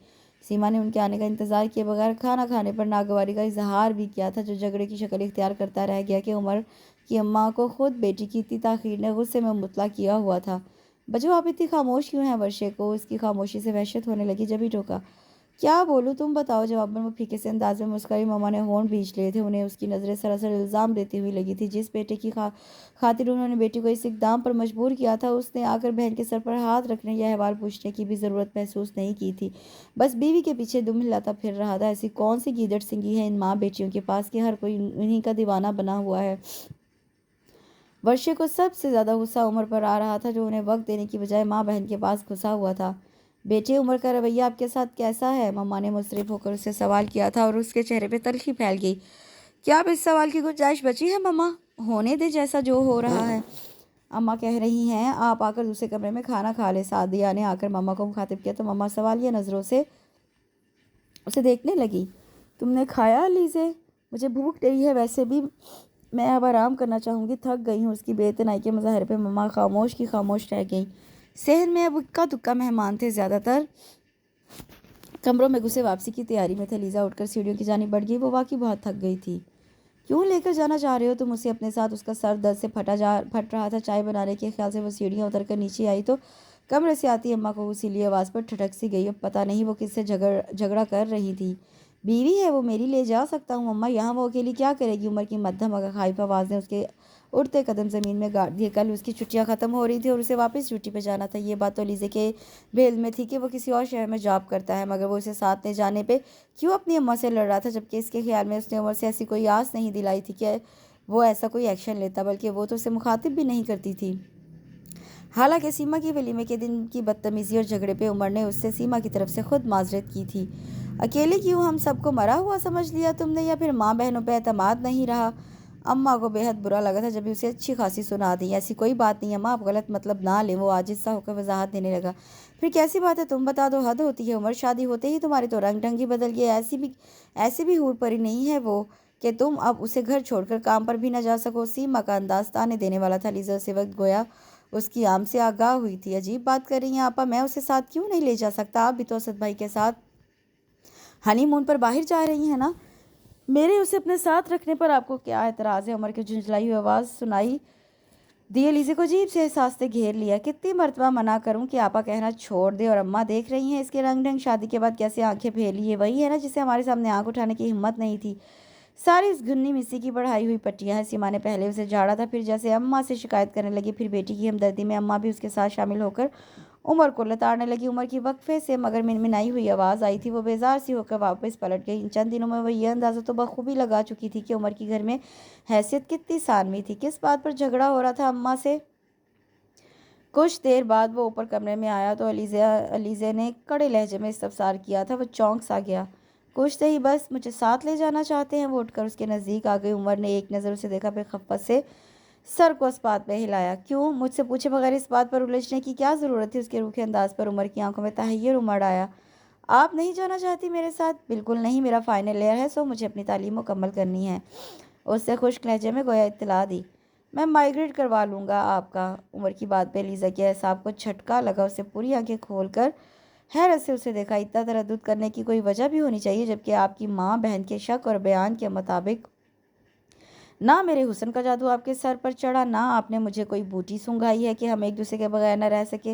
سیما نے ان کے آنے کا انتظار کیے بغیر کھانا کھانے پر ناگواری کا اظہار بھی کیا تھا، جو جھگڑے کی شکل اختیار کرتا رہ گیا کہ عمر کی اماں کو خود بیٹی کی اتنی تاخیر نے غصے میں مطلع کیا ہوا تھا۔ بچو آپ اتنی خاموش کیوں ہیں؟ ورشے کو اس کی خاموشی سے وحشت ہونے لگی، جب ہی ٹوکا۔ کیا بولوں تم بتاؤ؟ جواب میں وہ پھیکے سے انداز میں مسکرائی۔ ماما نے ہونٹ بھینچ لیے تھے۔ انہیں اس کی نظریں سراسر الزام دیتی ہوئی لگی تھی۔ جس بیٹے کی خاطر انہوں نے بیٹی کو اس اقدام پر مجبور کیا تھا، اس نے آ کر بہن کے سر پر ہاتھ رکھنے یا احوال پوچھنے کی بھی ضرورت محسوس نہیں کی تھی۔ بس بیوی کے پیچھے دم ہلاتا پھر رہا تھا۔ ایسی کون سی گیدڑ سنگھی ہے ان ماں بیٹیوں کے پاس کہ ہر کوئی انہی کا دیوانہ بنا ہوا ہے؟ ورشے کو سب سے زیادہ غصہ عمر پر آ رہا تھا، جو انہیں وقت دینے کی بجائے ماں بہن کے پاس گھسا ہوا تھا۔ بیٹے، عمر کا رویہ آپ کے ساتھ کیسا ہے؟ مما نے مضطرب ہو کر اس سے سوال کیا تھا اور اس کے چہرے پہ تلخی پھیل گئی۔ کیا اب اس سوال کی گنجائش بچی ہے مما؟ ہونے دے جیسا جو ہو رہا ہے۔ اماں کہہ رہی ہیں آپ آ کر دوسرے کمرے میں کھانا کھا لیں۔ سعدیہ نے آ کر مما کو مخاطب کیا تو مما سوالیہ نظروں سے اسے دیکھنے لگی۔ تم نے کھایا علیزے؟ مجھے بھوک نہیں ہے، ویسے بھی میں اب آرام کرنا چاہوں گی، تھک گئی ہوں۔ اس کی بے اعتنائی کے مظاہرے پہ مما خاموش کی خاموش رہ گئیں۔ صحن میں اب اکا دکا مہمان تھے، زیادہ تر کمروں میں گھسے واپسی کی تیاری میں تھے۔ لیزا اٹھ کر سیڑھیوں کی جانب بڑھ گئی۔ وہ واقعی بہت تھک گئی تھی۔ کیوں لے کر جانا چاہ رہے ہو تم اسے اپنے ساتھ؟ اس کا سر درد سے پھٹ رہا تھا۔ چائے بنانے کے خیال سے وہ سیڑھیاں اتر کر نیچے آئی تو کمرے سے آتی اماں کو غصیلی آواز پر ٹھٹک سی گئی۔ اب پتہ نہیں وہ کس سے جھگڑا کر رہی تھی۔ بیوی ہے وہ میری، لے جا سکتا ہوں اماں، یہاں وہ اکیلی کیا کرے گی؟ عمر کی مدھم خائف آواز نے اس کے اڑتے قدم زمین میں گاڑ دیے۔ کل اس کی چھٹیاں ختم ہو رہی تھی اور اسے واپس ڈیوٹی پہ جانا تھا۔ یہ بات تو لیزے کے بھی علم میں تھی کہ وہ کسی اور شہر میں جاب کرتا ہے، مگر وہ اسے ساتھ لے جانے پہ کیوں اپنی اماں سے لڑ رہا تھا، جبکہ اس کے خیال میں اس نے عمر سے ایسی کوئی آس نہیں دلائی تھی کہ وہ ایسا کوئی ایکشن لیتا، بلکہ وہ تو اسے مخاطب بھی نہیں کرتی تھی۔ حالانکہ سیما کی ولیمے کے دن کی بدتمیزی اور جھگڑے پہ عمر نے اس سے سیما کی طرف سے خود معذرت کی تھی۔ اکیلے کیوں؟ ہم سب کو مرا ہوا سمجھ لیا تم نے، یا پھر ماں بہنوں پہ اعتماد نہیں رہا؟ اماں کو بے حد برا لگا تھا جب اسے اچھی خاصی سنا دی۔ ایسی کوئی بات نہیں اماں، آپ غلط مطلب نہ لیں۔ وہ عاجز سا ہو کر وضاحت دینے لگا۔ پھر کیسی بات ہے تم بتا دو، حد ہوتی ہے عمر، شادی ہوتے ہی تمہاری تو رنگ ڈھنگ ہی بدل گیا۔ ایسی بھی حور پری نہیں ہے وہ کہ تم اب اسے گھر چھوڑ کر کام پر بھی نہ جا سکو۔ سیما کا انداز تانے دینے والا تھا۔ لیزا اسی وقت گویا اس کی آمد سے آگاہ ہوئی تھی۔ عجیب بات کر رہی ہیں آپا، میں اسے ساتھ کیوں نہیں لے جا سکتا؟ آپ بھی تو اسد بھائی کے ساتھ ہنی مون پر باہر جا رہی ہیں نا، میرے اسے اپنے ساتھ رکھنے پر آپ کو کیا اعتراض ہے؟ عمر کی جھنجھلائی ہوئی آواز سنائی دی۔ لیزے کو عجیب سے احساس نے گھیر لیا۔ کتنی مرتبہ منع کروں کہ آپا کہنا چھوڑ دے، اور اماں دیکھ رہی ہیں اس کے رنگ ڈھنگ، شادی کے بعد کیسے آنکھیں پھیلی۔ یہ وہی ہے نا جسے ہمارے سامنے آنکھ اٹھانے کی ہمت نہیں تھی؟ ساری اس گھنی مسی کی بڑھائی ہوئی پٹیاں ہیں۔ سیما نے پہلے اسے جھاڑا تھا، پھر جیسے اماں سے شکایت کرنے لگی، پھر بیٹی کی ہمدردی میں اماں بھی اس کے ساتھ شامل ہو کر عمر کو لتاڑنے لگی۔ عمر کی وقفے سے مگر منمنائی ہوئی آواز آئی تھی۔ وہ بیزار سی ہو کر واپس پلٹ گئی۔ ان چند دنوں میں وہ یہ اندازہ تو بخوبی لگا چکی تھی کہ عمر کی گھر میں حیثیت کتنی ثانوی تھی۔ کس بات پر جھگڑا ہو رہا تھا اماں سے؟ کچھ دیر بعد وہ اوپر کمرے میں آیا تو علیزے نے کڑے لہجے میں استفسار کیا تھا۔ وہ چونک سا گیا۔ کچھ نہیں، بس مجھے ساتھ لے جانا چاہتے ہیں؟ وہ اٹھ کر اس کے نزدیک آ گئی۔ عمر نے ایک نظر اسے دیکھا، پھر خفت سے سر کو اس بات پہ ہلایا۔ کیوں؟ مجھ سے پوچھے بغیر اس بات پر الجھنے کی کیا ضرورت تھی؟ اس کے روکھے انداز پر عمر کی آنکھوں میں تحیر امڑ آیا۔ آپ نہیں جانا چاہتی میرے ساتھ؟ بالکل نہیں، میرا فائنل ایئر ہے، سو مجھے اپنی تعلیم مکمل کرنی ہے، اس نے خشک لہجے میں گویا اطلاع دی۔ میں مائگریٹ کروا لوں گا آپ کا۔ عمر کی بات پہ لیزا کے اعصاب کو جھٹکا لگا۔ اسے پوری آنکھیں کھول کر حیرت سے اسے دیکھا۔ اتنا تردد کرنے کی کوئی وجہ بھی ہونی چاہیے، جبکہ آپ کی ماں بہن کے شک اور بیان کے مطابق نہ میرے حسن کا جادو آپ کے سر پر چڑھا، نہ آپ نے مجھے کوئی بوٹی سونگھائی ہے کہ ہم ایک دوسرے کے بغیر نہ رہ سکے۔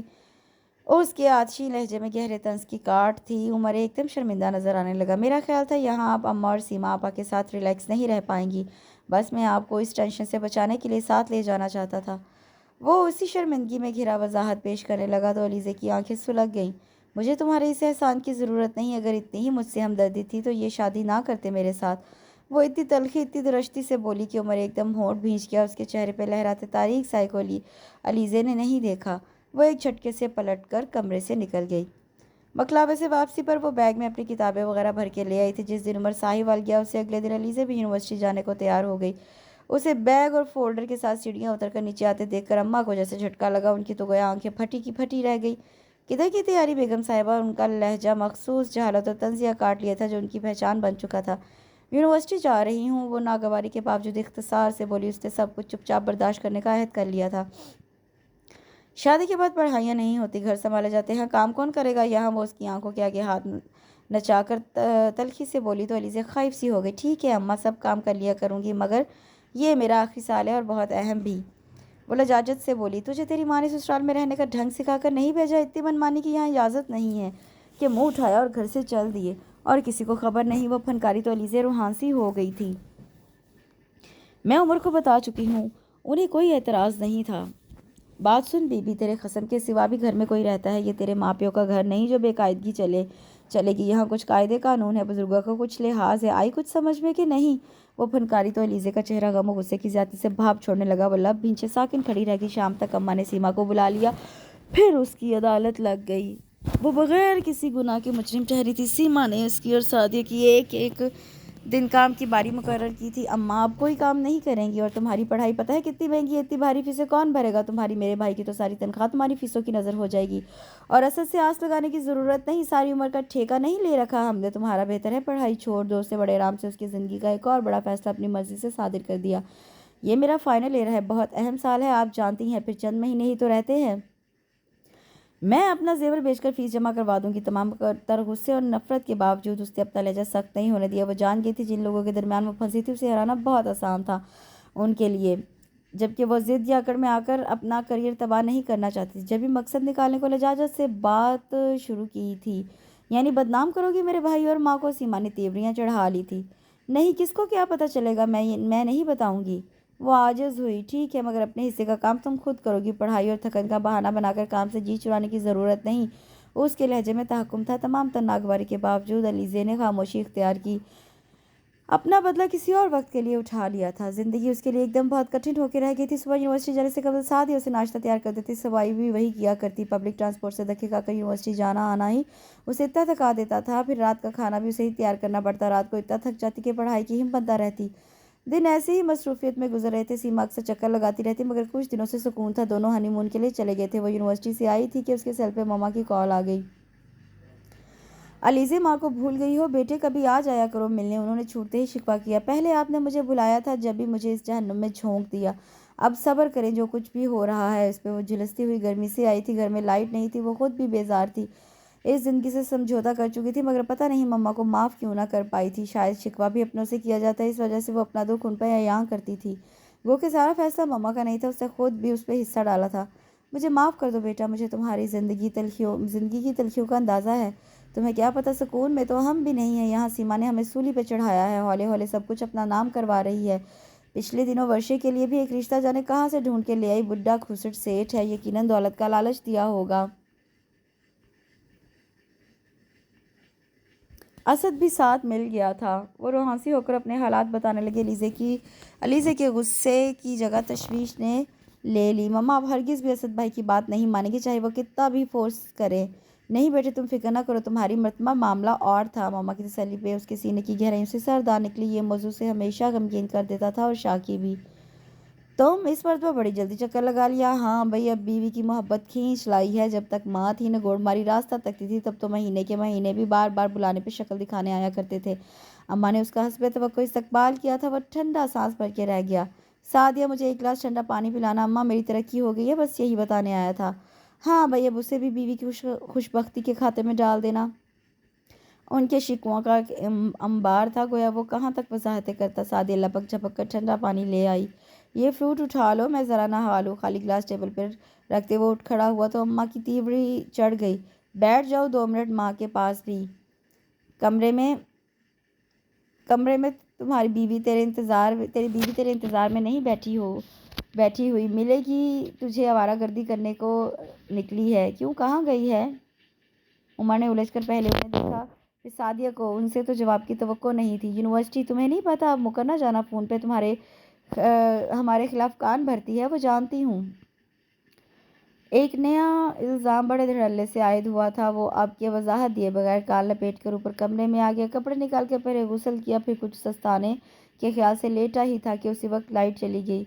اس کے آتشی لہجے میں گہرے طنز کی کاٹ تھی۔ عمر ایک دم شرمندہ نظر آنے لگا۔ میرا خیال تھا یہاں آپ اماں اور سیما آپا کے ساتھ ریلیکس نہیں رہ پائیں گی، بس میں آپ کو اس ٹینشن سے بچانے کے لیے ساتھ لے جانا چاہتا تھا۔ وہ اسی شرمندگی میں گھرا وضاحت پیش کرنے لگا تو علیزے کی آنکھیں سلگ گئیں۔ مجھے تمہارے اس احسان کی ضرورت نہیں، اگر اتنی ہی مجھ سے ہمدردی تھی تو یہ شادی نہ کرتے میرے ساتھ۔ वो इतनी तलखी इतनी दरश्ती से बोली कि उमर एकदम होंठ भींच गया। उसके चेहरे पे लहराते तारीख साय को अलीज़े ने नहीं देखा। वो एक झटके से पलटकर कमरे से निकल गई। बकलावे से वापसी पर वो बैग में अपनी किताबें वगैरह भर के ले आई थी। जिस दिन उमर साहिवाल गया उससे अगले दिन अलीज़े भी यूनिवर्सिटी जाने को तैयार हो गई। उसे बैग और फोल्डर के साथ सीढ़ियाँ उतरकर नीचे आते देखकर अम्मा को जैसे झटका लगा। उनकी तो गोया आंखें फटी की फटी रह गई। किधर की तैयारी बेगम साहिबा? उनका लहजा मखसूस जहालत और तंजिया काट लिया था जो उनकी पहचान बन चुका था। यूनिवर्सिटी जा रही हूँ, वो नागवारी के बावजूद इख्तिसार से बोली। उसने सब कुछ चुपचाप बर्दाश्त करने का अहद कर लिया था। शादी के बाद पढ़ाइयाँ नहीं होती, घर संभाले जाते हैं, काम कौन करेगा यहाँ? वो उसकी आंखों के आगे हाथ नचाकर तलखी से बोली तो अलीज़ा खौफ सी हो गई। ठीक है अम्मा, सब काम कर लिया करूँगी, मगर ये मेरा आखिरी साल है और बहुत अहम भी। वो लजाजत से बोली, तुझे तेरी माँ ने ससुराल में रहने का ढंग सिखाकर नहीं भेजा? इतनी मनमानी की यहाँ इजाज़त नहीं है। कि मुँह उठाया और घर से चल दिए और किसी को खबर नहीं। वो फनकारी तो अलीज़ा रूहानी हो गई थी। मैं उमर को बता चुकी हूँ, उन्हें कोई एतराज़ नहीं था। बात सुन बीबी, तेरे खसम के सिवा भी घर में कोई रहता है। ये तेरे माँ प्यो का घर नहीं जो बेकायदगी चलेगी। यहाँ कुछ कायदे कानून है, बुजुर्गों का कुछ लिहाज है। आई कुछ समझ में कि नहीं? वो फनकारी तो अलीज़े का चेहरा गम और गुस्से की ज्यादती से भाप छोड़ने लगा। वो लब भींचे साकिन खड़ी रह गई। शाम तक अम्मा ने सीमा को बुला लिया, फिर उसकी अदालत लग गई। वो बगैर किसी गुनाह के मुजरिम ठहरी थी। सीमा ने उसकी और सादिया की एक एक दिन काम की बारी मुकर्रर की थी। अम्मा अब कोई काम नहीं करेंगी और तुम्हारी पढ़ाई पता है कितनी महंगी है? इतनी भारी फीसें कौन भरेगा? तुम्हारी मेरे भाई की तो सारी तनख्वाह तुम्हारी फीसों की नज़र हो जाएगी। और असद से आस लगाने की ज़रूरत नहीं, सारी उम्र का ठेका नहीं ले रखा हमने। तुम्हारा बेहतर है पढ़ाई छोड़ दो। उससे बड़े आराम से उसकी ज़िंदगी का एक और बड़ा फैसला अपनी मर्जी से सादिर कर दिया। ये मेरा फाइनल ईयर है, बहुत अहम साल है, आप जानती हैं। फिर चंद महीने ही तो रहते हैं। मैं अपना जेवर बेचकर फीस जमा करवा दूंगी। तमाम तर गुस्से और नफरत के बावजूद उसने अपना लहजा सख्त नहीं होने दिया। वो जान गई थी जिन लोगों के दरमियान वो फंसी थी उसे हराना बहुत आसान था उनके लिए, जबकि वो जिद या अकड़ में आकर अपना करियर तबाह नहीं करना चाहती थी। जब भी मकसद निकालने को लजाजत से बात शुरू की थी, यानी बदनाम करोगी मेरे भाई और माँ को, सीमा ने तेवरियाँ चढ़ा ली थी। नहीं, किसको क्या पता चलेगा? मैं नहीं बताऊंगी। वो आजिज़ हुई। ठीक है, मगर अपने हिस्से का काम तुम खुद करोगी। पढ़ाई और थकन का बहाना बनाकर काम से जी चुराने की ज़रूरत नहीं। उसके लहजे में तहक्कुम था। तमाम नागवारी के बावजूद अलीज़े ने खामोशी इख्तियार की। अपना बदला किसी और वक्त के लिए उठा लिया था। ज़िंदगी उसके लिए एकदम बहुत कठिन होकर रह गई थी। सुबह यूनिवर्सिटी जाने से कबल साथ ही उसे नाश्ता तैयार कर देती, सवाई भी वही किया करती। पब्लिक ट्रांसपोर्ट से धक्के खाकर यूनिवर्सिटी जाना आना ही उसे इतना थका देता था। फिर रात का खाना भी उसे ही तैयार करना पड़ता। रात को इतना थक जाती कि पढ़ाई की हिम्मत न रहती। दिन ऐसे ही मसरूफियत में गुजर रहे थे। सीमा अक्सर चक्कर लगाती रहती, मगर कुछ दिनों से सुकून था। दोनों हनीमून के लिए चले गए थे। वो यूनिवर्सिटी से आई थी कि उसके सेल पे मम्मा की कॉल आ गई। अलीज़े, माँ को भूल गई हो? बेटे कभी आ जाया करो मिलने। उन्होंने छूटते ही शिकवा किया। पहले आपने मुझे बुलाया था जब भी मुझे इस जहन्नुम में झोंक दिया। अब सब्र करें, जो कुछ भी हो रहा है इस पे। वो झुलसती हुई गर्मी से आई थी। घर में लाइट नहीं थी। वो खुद भी बेजार थी, इस ज़िंदगी से समझौता कर चुकी थी, मगर पता नहीं मम्मा को माफ़ क्यों ना कर पाई थी। शायद शिकवा भी अपनों से किया जाता है, इस वजह से वो अपना दुख उन पर यहाँ करती थी। वो कि सारा फैसला मम्मा का नहीं था, उसने खुद भी उस पर हिस्सा डाला था। मुझे माफ़ कर दो बेटा, मुझे तुम्हारी ज़िंदगी की तलखियों का अंदाज़ा है। तुम्हें क्या पता, सुकून में तो हम भी नहीं हैं यहाँ। सीमा ने हमें सूली पे चढ़ाया है, हौले हौले सब कुछ अपना नाम करवा रही है। पिछले दिनों वर्षे के लिए भी एक रिश्ता जाने कहाँ से ढूंढ के ले आई। बुढ़ा खुसट सेठ है, यकीनन दौलत का लालच दिया होगा। असद भी साथ मिल गया था। वो रोहासी होकर अपने हालात बताने लगे। अलीज़े के गुस्से की जगह तशवीश ने ले ली। मम्मा अब हरगिज़ भी असद भाई की बात नहीं मानेगी, चाहे वो कितना भी फोर्स करे। नहीं बेटे, तुम फिक्र ना करो, तुम्हारी मरतबा मामला और था। मामा की तसल्ली पे उसके सीने की गहराइयों से सरदार निकली। ये मौजू से हमेशा गमगीन कर देता था, और शाकी भी। तुम इस मरतबा बड़ी जल्दी चक्कर लगा लिया। हाँ भाई, अब बीवी की मोहब्बत खींच लाई है। जब तक माँ थी न गोड़ मारी रास्ता तकती थी, तब तो महीने के महीने भी बार बार बुलाने पे शक्ल दिखाने आया करते थे। अम्मा ने उसका हस्बे तवक्को इस्तकबाल किया था। वह ठंडा सांस भर के रह गया। सादिया, मुझे एक गिलास ठंडा पानी पिलाना। अम्मा, मेरी तरक्की हो गई है, बस यही बताने आया था। हाँ भाई, अब उसे भी बीवी की खुशबख्ती के खाते में डाल देना। उनके शिकवों का अंबार था, गोया वो कहाँ तक वजाहतें करता। सादिया लपक झपक कर ठंडा पानी ले आई। ये फ्रूट उठा लो, मैं ज़रा नहा लूँ। खाली गिलास टेबल पर रखते वो उठ खड़ा हुआ तो अम्मा की तीवरी चढ़ गई। बैठ जाओ 2 मिनट माँ के पास भी। कमरे में तुम्हारी बीवी तेरी बीवी तेरे इंतज़ार में नहीं बैठी हुई मिलेगी। तुझे आवारागर्दी करने को निकली है। क्यों, कहाँ गई है? उमर ने उलझकर पहले उन्हें देखा, پھر سعدیہ کو ان سے تو جواب کی توقع نہیں تھی۔ یونیورسٹی تمہیں نہیں پتہ، اب مکر نہ جانا، فون پہ ہمارے خلاف کان بھرتی ہے، وہ جانتی ہوں۔ ایک نیا الزام بڑے دھڑلے سے عائد ہوا تھا۔ وہ اب کی وضاحت دیے بغیر کال لپیٹ کر اوپر کمرے میں آ گیا، کپڑے نکال کے پہلے غسل کیا، پھر کچھ سستانے کے خیال سے لیٹا ہی تھا کہ اسی وقت لائٹ چلی گئی۔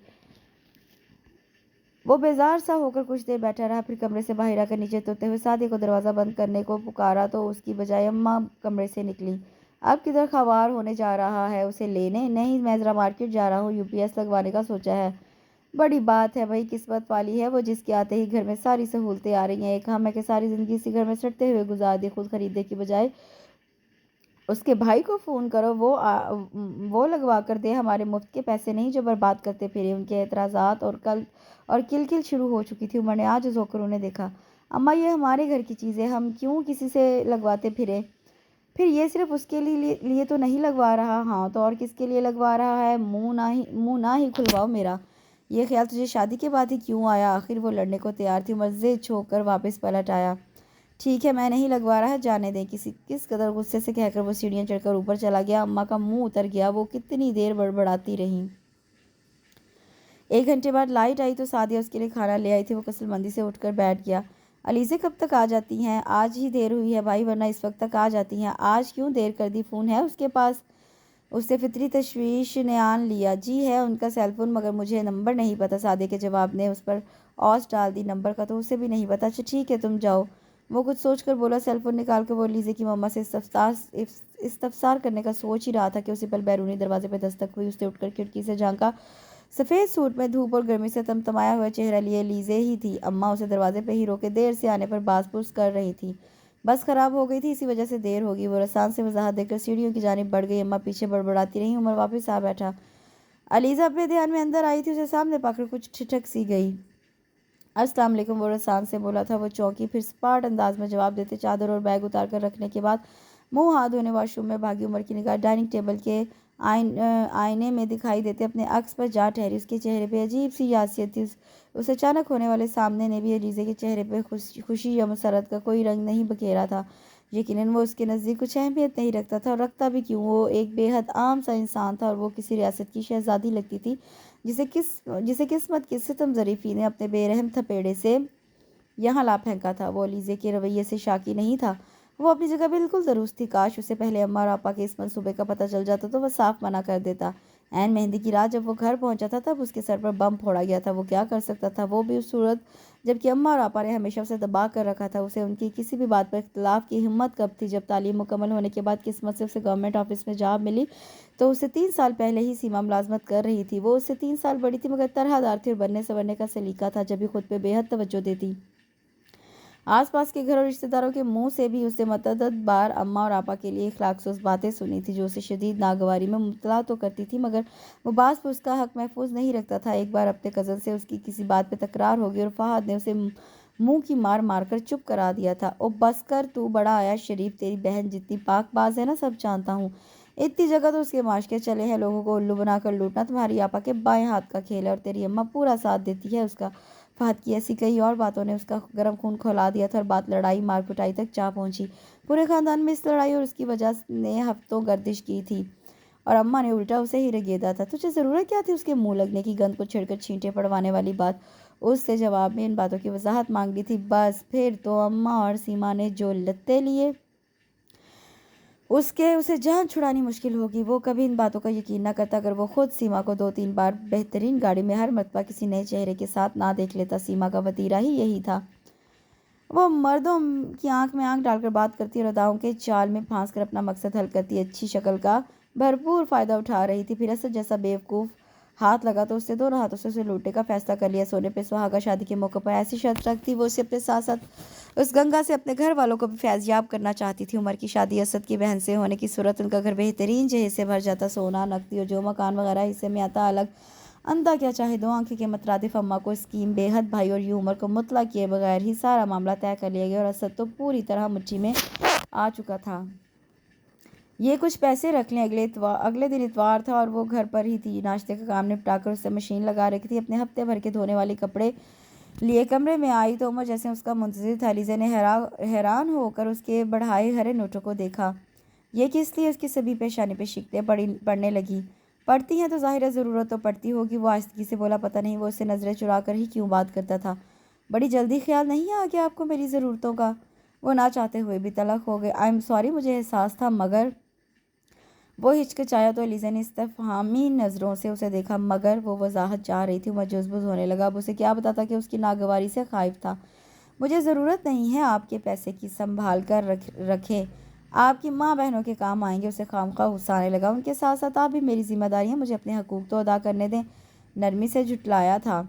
وہ بیزار سا ہو کر کچھ دیر بیٹھا رہا، پھر کمرے سے باہر آ کر نیچے اترتے ہوئے سعدیہ کو دروازہ بند کرنے کو پکارا تو اس کی بجائے اماں کمرے سے نکلی۔ اب کدھر خوار ہونے جا رہا ہے اسے لینے؟ نہیں، میں ذرا مارکیٹ جا رہا ہوں، یو پی ایس لگوانے کا سوچا ہے۔ بڑی بات ہے بھائی، قسمت والی ہے وہ، جس کے آتے ہی گھر میں ساری سہولتیں آ رہی ہیں۔ ایک ہم ہے کہ ساری زندگی اسی گھر میں سڑتے ہوئے گزار دی، خود خریدنے کی بجائے اس کے بھائی کو فون کرو، وہ لگوا کر دے، ہمارے مفت کے پیسے نہیں جو برباد کرتے پھرے۔ ان کے اعتراضات اور کل کل شروع ہو چکی تھی۔ عمر نے عاجز ہو کر انہیں دیکھا۔ اماں، یہ ہمارے گھر کی چیز ہے، ہم کیوں کسی سے لگواتے پھرے؟ پھر یہ صرف اس کے لیے تو نہیں لگوا رہا؟ ہاں تو اور کس کے لیے لگوا رہا ہے؟ منہ نہ ہی کھلواؤ میرا۔ یہ خیال تجھے شادی کے بعد ہی کیوں آیا؟ آخر وہ لڑنے کو تیار تھی، عمر ضد چھوڑ کر واپس پلٹ آیا۔ ٹھیک ہے، میں نہیں لگوا رہا، جانے دیں۔ کس قدر غصے سے کہہ کر وہ سیڑھیاں چڑھ کر اوپر چلا گیا۔ اماں کا منہ اتر گیا، وہ کتنی دیر بڑبڑاتی رہیں۔ 1 گھنٹے بعد لائٹ آئی تو سعدیہ اس کے لیے کھانا لے آئی تھی۔ وہ کسل مندی سے اٹھ کر بیٹھ گیا۔ علیزے کب تک آ جاتی ہیں؟ آج ہی دیر ہوئی ہے بھائی، ورنہ اس وقت تک آ جاتی ہیں۔ آج کیوں دیر کر دی؟ فون ہے اس کے پاس؟ اس سے فطری تشویش نے آن لیا۔ جی ہے ان کا سیل فون، مگر مجھے نمبر نہیں پتہ۔ سعدیہ کے جواب نے اس پر اوس ڈال دی، نمبر کا تو اسے بھی نہیں پتہ۔ اچھا ٹھیک ہے، تم جاؤ، وہ کچھ سوچ کر بولا۔ سیل فون نکال کر وہ علیزے کی مما سے استفسار کرنے کا سوچ ہی رہا تھا کہ اسی پل بیرونی دروازے پہ دستک ہوئی۔ اس نے اٹھ کر کھڑکی سے جھانکا۔ سفید سوٹ میں دھوپ اور گرمی سے تمتمایا ہوا چہرہ لیے علیزے ہی تھی۔ اماں اسے دروازے پہ ہی روکے دیر سے آنے پر باز پرس کر رہی تھی۔ بس خراب ہو گئی تھی، اسی وجہ سے دیر ہوگی۔ وہ رسان سے وضاحت دے کر سیڑھیوں کی جانب بڑھ گئی۔ اماں پیچھے بڑبڑاتی رہیں۔ عمر واپس آ بیٹھا۔ علیزہ اپنے دھیان میں اندر آئی تھی، اسے سامنے پا کر کچھ ٹھٹک سی گئی۔ السلام علیکم، وہ رسان سے بولا تھا۔ وہ چونکی، پھر سپاٹ انداز میں جواب دیتے چادر اور بیگ اتار کر رکھنے کے بعد منہ ہاتھ دھونے واش روم میں بھاگی۔ عمر کی نگاہ ڈائننگ ٹیبل کے آئینے میں دکھائی دیتے اپنے عکس پر جا ٹھہری۔ اس کے چہرے پہ عجیب سی یاسیت تھی۔ اس اچانک ہونے والے سامنے نے بھی علیزے کے چہرے پہ خوشی یا مسرت کا کوئی رنگ نہیں بکھیرا تھا۔ یقیناً وہ اس کے نزدیک کچھ اہمیت نہیں رکھتا تھا، اور رکھتا بھی کیوں؟ وہ ایک بے حد عام سا انسان تھا، اور وہ کسی ریاست کی شہزادی لگتی تھی جسے قسمت کی ستم ظریفی نے اپنے بے رحم تھپیڑے سے یہاں لا پھینکا تھا۔ وہ علیزے کے رویے سے شاکی نہیں تھا، وہ اپنی جگہ بالکل درست تھی۔ کاش اسے پہلے اماں اور آپا کے اس منصوبے کا پتہ چل جاتا تو وہ صاف منع کر دیتا۔ عین مہندی کی رات جب وہ گھر پہنچا تھا تب اس کے سر پر بم پھوڑا گیا تھا۔ وہ کیا کر سکتا تھا؟ وہ بھی اس صورت جبکہ اماں اور آپا نے ہمیشہ اسے دبا کر رکھا تھا۔ اسے ان کی کسی بھی بات پر اختلاف کی ہمت کب تھی؟ جب تعلیم مکمل ہونے کے بعد قسمت سے اسے گورنمنٹ آفس میں جاب ملی تو اسے 3 سال پہلے ہی سیما ملازمت کر رہی تھی۔ وہ اس سے 3 سال بڑی تھی، مگر طرح دار تھی اور بننے سنورنے کا سلیقہ تھا، جبھی خود پہ بے حد توجہ دیتی۔ آس پاس کے گھر اور رشتہ داروں کے منہ سے بھی اسے متعدد بار اماں اور آپا کے لیے اخلاق سوز باتیں سنی تھی، جو اسے شدید ناگواری میں مبتلا تو کرتی تھی، مگر وہ باز پر اس کا حق محفوظ نہیں رکھتا تھا۔ ایک بار اپنے کزن سے اس کی کسی بات پہ تکرار ہو گئی اور فہد نے اسے منہ کی مار مار کر چپ کرا دیا تھا۔ او بس کر، تو بڑا آیا شریف، تیری بہن جتنی پاک باز ہے نا، سب جانتا ہوں۔ اتنی جگہ تو اس کے معاشقے چلے ہیں، لوگوں کو الو بنا کر لوٹنا تمہاری آپا کے بائیں ہاتھ کا کھیل ہے، اور تیری اماں پورا ساتھ دیتی ہے اس کا۔ فہد کی ایسی کئی اور باتوں نے اس کا گرم خون کھولا دیا تھا، اور بات لڑائی مار پٹائی تک جا پہنچی۔ پورے خاندان میں اس لڑائی اور اس کی وجہ نے ہفتوں گردش کی تھی، اور اماں نے الٹا اسے ہی رگیدا تھا۔ تجھے ضرورت کیا تھی اس کے منہ لگنے کی؟ گند کو چھڑ کر چھینٹے پڑوانے والی بات اس سے جواب میں ان باتوں کی وضاحت مانگ لی تھی۔ بس پھر تو اماں اور سیما نے جو لتے لیے اسے جان چھڑانی مشکل ہوگی۔ وہ کبھی ان باتوں کا یقین نہ کرتا اگر وہ خود سیما کو 2-3 بار بہترین گاڑی میں ہر مرتبہ کسی نئے چہرے کے ساتھ نہ دیکھ لیتا۔ سیما کا وتیرہ ہی یہی تھا، وہ مردوں کی آنکھ میں آنکھ ڈال کر بات کرتی اور اداؤں کے جال میں پھانس کر اپنا مقصد حل کرتی۔ اچھی شکل کا بھرپور فائدہ اٹھا رہی تھی، پھر اسد جیسا بیوقوف ہاتھ لگا تو اس سے دونوں ہاتھوں سے اسے لوٹنے کا فیصلہ کر لیا۔ سونے پہ سہاگا، شادی کے موقع پر ایسی شرط رکھتی، وہ اسے اپنے ساتھ ساتھ اس گنگا سے اپنے گھر والوں کو بھی فیضیاب کرنا چاہتی تھی۔ عمر کی شادی اسد کی بہن سے ہونے کی صورت ان کا گھر بہترین جہیز سے بھر جاتا، سونا، نقدی اور جو مکان وغیرہ حصے میں آتا الگ۔ اندھا کیا چاہے، دو آنکھیں کے مترادف اماں کو اسکیم بے حد بھائی، اور یوں عمر کو مطلع کیے بغیر ہی سارا معاملہ طے کر لیا گیا، اور اسد تو پوری طرح مٹھی میں آ چکا تھا۔ یہ کچھ پیسے رکھ لیں۔ اگلے دن اتوار تھا اور وہ گھر پر ہی تھی۔ ناشتے کا کام نپٹا کر اسے مشین لگا رکھی تھی، اپنے ہفتے بھر کے دھونے والے کپڑے لیے کمرے میں آئی تو عمر جیسے اس کا منتظر تھا۔ علیزہ نے حیران ہو کر اس کے بڑھائے ہرے نوٹوں کو دیکھا۔ یہ کس لیے؟ اس کی سبھی پیشانی پہ شکلیں پڑنے لگی۔ پڑتی ہیں تو ظاہر ہے ضرورت تو پڑتی ہوگی، وہ آہستگی سے بولا۔ پتہ نہیں وہ اسے نظریں چرا کر ہی کیوں بات کرتا تھا۔ بڑی جلدی خیال نہیں آ گیا آپ کو میری ضرورتوں کا؟ وہ نہ چاہتے ہوئے بھی تلخ ہو گئے۔ آئی ایم سوری، مجھے احساس تھا، مگر وہ ہچکچایا تو علیزہ نے استفہامی نظروں سے اسے دیکھا۔ مگر وہ وضاحت چاہ رہی تھی۔ وہ جزبز ہونے لگا۔ اب اسے کیا بتاتا کہ اس کی ناگواری سے خائف تھا۔ مجھے ضرورت نہیں ہے آپ کے پیسے کی، سنبھال کر رکھے، آپ کی ماں بہنوں کے کام آئیں گے۔ اسے خامخواہ غصہ آنے لگا۔ ان کے ساتھ ساتھ آپ بھی میری ذمہ داری ہیں، مجھے اپنے حقوق تو ادا کرنے دیں۔ نرمی سے جھٹلایا تھا۔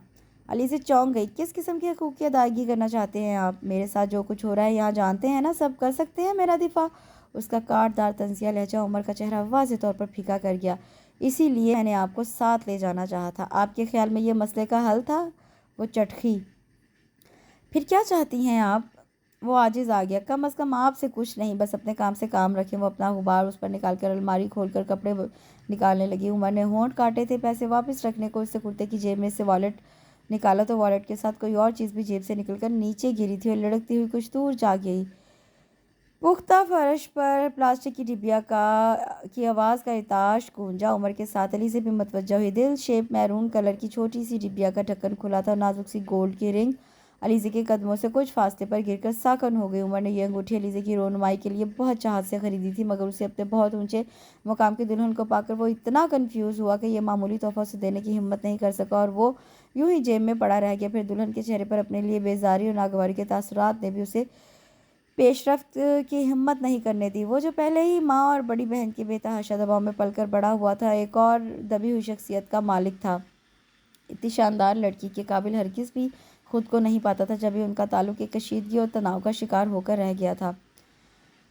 علیزہ چونک گئی۔ کس قسم کے حقوق کی ادائیگی کرنا چاہتے ہیں آپ؟ میرے ساتھ جو کچھ ہو رہا ہے یہاں جانتے ہیں نا، سب کر سکتے ہیں میرا دفاع؟ اس کا کاٹ دار طنزیہ لہجہ عمر کا چہرہ واضح طور پر پھیکا کر گیا۔ اسی لیے میں نے آپ کو ساتھ لے جانا چاہا تھا۔ آپ کے خیال میں یہ مسئلے کا حل تھا؟ وہ چٹکی۔ پھر کیا چاہتی ہیں آپ؟ وہ عاجز آ گیا۔ کم از کم آپ سے کچھ نہیں، بس اپنے کام سے کام رکھیں۔ وہ اپنا غبار اس پر نکال کر الماری کھول کر کپڑے نکالنے لگی۔ عمر نے ہونٹ کاٹے تھے پیسے واپس رکھنے کو۔ اس سے کرتے کی جیب میں سے والٹ نکالا تو والٹ کے ساتھ کوئی اور چیز بھی جیب سے نکل کر نیچے گری تھی اور لڑکتی ہوئی کچھ دور جا گئی۔ پختہ فرش پر پلاسٹک کی ڈبیا کی آواز کا ارتعاش گونجا۔ عمر کے ساتھ علیزہ بھی متوجہ ہوئی۔ دل شیپ میرون کلر کی چھوٹی سی ڈبیا کا ڈھکن کھلا تھا اور نازک سی گولڈ کی رنگ علیزہ کے قدموں سے کچھ فاصلے پر گر کر ساکن ہو گئی۔ عمر نے یہ انگوٹھی علیزہ کی رونمائی کے لیے بہت چاہت سے خریدی تھی، مگر اسے اپنے بہت اونچے مقام کی دلہن کو پا کر وہ اتنا کنفیوز ہوا کہ یہ معمولی تحفہ اسے دینے کی ہمت نہیں کر سکا اور وہ یوں ہی جیب میں پڑا رہ گیا۔ پھر دلہن کے چہرے پر اپنے لیے بیزاری اور ناگواری کے تاثرات نے بھی اسے پیش رفت کی ہمت نہیں کرنے دی۔ وہ جو پہلے ہی ماں اور بڑی بہن کے بے تحاشا دباؤ میں پل کر بڑا ہوا تھا، ایک اور دبی ہوئی شخصیت کا مالک تھا۔ اتنی شاندار لڑکی کے قابل ہرگز بھی خود کو نہیں پاتا تھا جب ہی ان کا تعلق ایک کشیدگی اور تناؤ کا شکار ہو کر رہ گیا تھا۔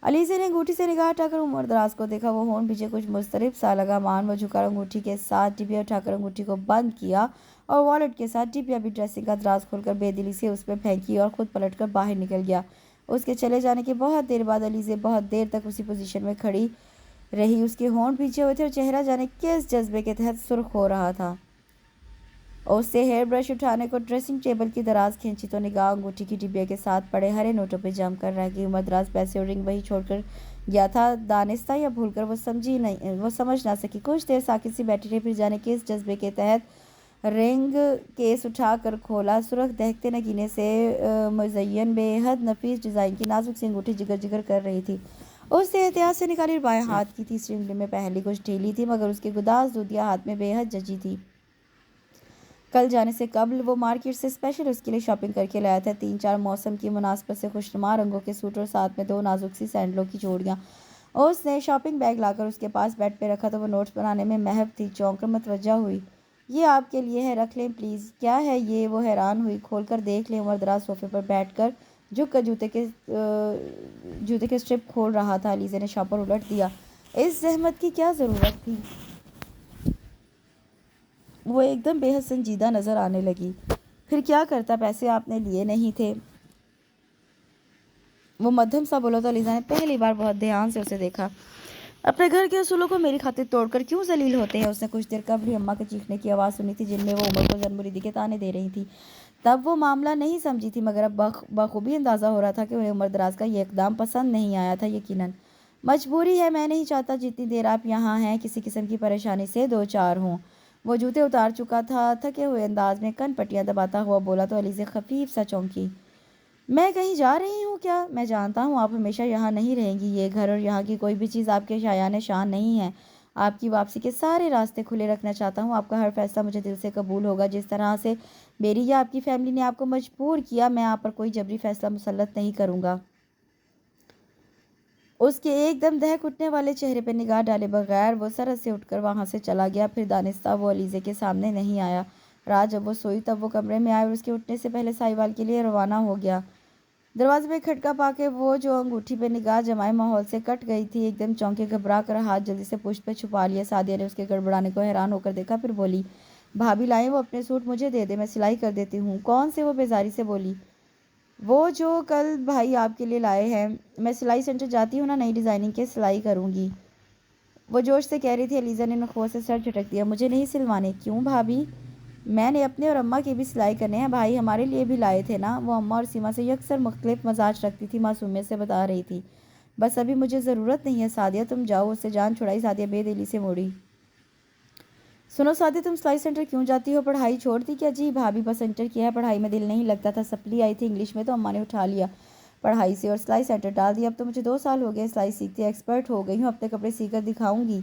علیزہ نے انگوٹھی سے نگاہ ہٹا کر عمر دراز کو دیکھا۔ وہ ہونٹ بھیجے کچھ مضطرب سا لگا۔ مان وہ جھکا، انگوٹھی کے ساتھ ڈبیا اٹھا کر انگوٹھی کو بند کیا اور والٹ کے ساتھ ڈبیا بھی ڈریسنگ کا دراز کھول کر بے دلی سے اس پہ پھینکی اور خود پلٹ کر باہر نکل گیا۔ اس کے چلے جانے کے بہت دیر بعد علیزہ بہت دیر تک اسی پوزیشن میں کھڑی رہی۔ اس کے ہونٹ بھیجے ہوئے تھے اور چہرہ جانے کس جذبے کے تحت سرخ ہو رہا تھا۔ اس سے ہیئر برش اٹھانے کو ڈریسنگ ٹیبل کی دراز کھینچی تو نگاہ انگوٹھی کی ڈبیا کے ساتھ پڑے ہرے نوٹوں پہ جم کر رہ گئی۔ عمر دراز پیسے اور رنگ وہی چھوڑ کر گیا تھا، دانستہ یا بھول کر وہ سمجھ نہ سکی۔ کچھ دیر ساکت سی بیٹھی رہی، پھر جانے کس جذبے کے تحت رنگ کیس اٹھا کر کھولا۔ سرخ دہکتے نگینے سے مزین بے حد نفیس ڈیزائن کی نازک سی انگوٹھی جگر جگر کر رہی تھی۔ اس نے احتیاط سے نکالی۔ بائیں ہاتھ کی تیسری انگلی میں پہلی کچھ ڈھیلی تھی، مگر اس کے گداز دودیا ہاتھ میں بے حد جچی تھی۔ کل جانے سے قبل وہ مارکیٹ سے اسپیشل اس کے لیے شاپنگ کر کے لایا تھا، 3-4 موسم کی مناسبت سے خوشنما رنگوں کے سوٹ اور ساتھ میں 2 نازک سی سینڈلوں کی جوڑیاں۔ اس نے شاپنگ بیگ لا کر اس کے پاس بیڈ پہ رکھا تو وہ نوٹس بنانے میں محو تھی۔ چونک کر متوجہ ہوئی۔ یہ آپ کے لیے ہے، رکھ لیں پلیز۔ کیا ہے یہ؟ وہ حیران ہوئی۔ کھول کر دیکھ لیں۔ عمر دراز صوفے پر بیٹھ کر جھک کر جوتے کے اسٹرپ کھول رہا تھا۔ علیزہ نے شاپر الٹ دیا۔ اس زحمت کی کیا ضرورت تھی؟ وہ ایک دم بے حد سنجیدہ نظر آنے لگی۔ پھر کیا کرتا، پیسے آپ نے لیے نہیں تھے؟ وہ مدھم سا بولا تو علیزہ نے پہلی بار بہت دھیان سے اسے دیکھا۔ اپنے گھر کے اصولوں کو میری خاطر توڑ کر کیوں ذلیل ہوتے ہیں؟ اس نے کچھ دیر قبل ہی اماں کے چیخنے کی آواز سنی تھی جن میں وہ عمر کو زنبوریدی کے طعنے دے رہی تھی۔ تب وہ معاملہ نہیں سمجھی تھی، مگر اب بخوبی اندازہ ہو رہا تھا کہ انہیں عمر دراز کا یہ اقدام پسند نہیں آیا تھا۔ یقیناً مجبوری ہے، میں نہیں چاہتا جتنی دیر آپ یہاں ہیں کسی قسم کی پریشانی سے دو چار ہوں۔ وہ جوتے اتار چکا تھا، تھکے ہوئے انداز میں کن پٹیاں دباتا ہوا بولا تو علیزہ خفیف سا چونکی۔ میں کہیں جا رہی ہوں کیا؟ میں جانتا ہوں آپ ہمیشہ یہاں نہیں رہیں گی۔ یہ گھر اور یہاں کی کوئی بھی چیز آپ کے شایان شان نہیں ہے۔ آپ کی واپسی کے سارے راستے کھلے رکھنا چاہتا ہوں۔ آپ کا ہر فیصلہ مجھے دل سے قبول ہوگا۔ جس طرح سے میری یا آپ کی فیملی نے آپ کو مجبور کیا، میں آپ پر کوئی جبری فیصلہ مسلط نہیں کروں گا۔ اس کے ایک دم دہک اٹھنے والے چہرے پہ نگاہ ڈالے بغیر وہ سرد سے اٹھ کر وہاں سے چلا گیا۔ پھر دانستہ وہ علیزہ کے سامنے نہیں آیا۔ رات جب وہ سوئی تب وہ کمرے میں آئے اور اس کے اٹھنے سے پہلے سائیوال کے لیے روانہ ہو گیا۔ دروازے پہ کھٹکا پا کے وہ جو انگوٹھی پہ نگاہ جمائے ماحول سے کٹ گئی تھی، ایک دم چونکے گھبرا کر ہاتھ جلدی سے پشت پہ چھپا لیا۔ سعدیہ نے اس کے گڑبڑانے کو حیران ہو کر دیکھا، پھر بولی، بھابی لائیں وہ اپنے سوٹ مجھے دے دے، میں سلائی کر دیتی ہوں۔ کون سے؟ وہ بیزاری سے بولی۔ وہ جو کل بھائی آپ کے لیے لائے ہیں۔ میں سلائی سینٹر جاتی ہوں نا، نئی ڈیزائننگ کے سلائی کروں گی، وہ جوش سے کہہ رہی تھی۔ علیزہ نے نخوت سے سر جھٹک دیا۔ مجھے نہیں سلوانے۔ کیوں بھابی؟ میں نے اپنے اور اماں کی بھی سلائی کرنے ہیں، بھائی ہمارے لیے بھی لائے تھے نا۔ وہ اماں اور سیما سے یکسر مختلف مزاج رکھتی تھی، معصومیت سے بتا رہی تھی۔ बस अभी मुझे ज़रूरत नहीं है सादिया, तुम जाओ। उससे जान छुड़ाई सादिया बेदिली से मुड़ी। सुनो सादिया, तुम सिलाई सेंटर क्यों जाती हो? पढ़ाई छोड़ दी क्या? जी भाभी, बस सेंटर किया है, पढ़ाई में दिल नहीं लगता था। सप्ली आई थी इंग्लिश में तो अम्मा ने उठा लिया पढ़ाई से और सिलाई सेंटर डाल दिया। अब तो मुझे 2 साल हो गए सिलाई सीखते, एक्सपर्ट हो गई हूँ। अपने कपड़े सीकर दिखाऊंगी,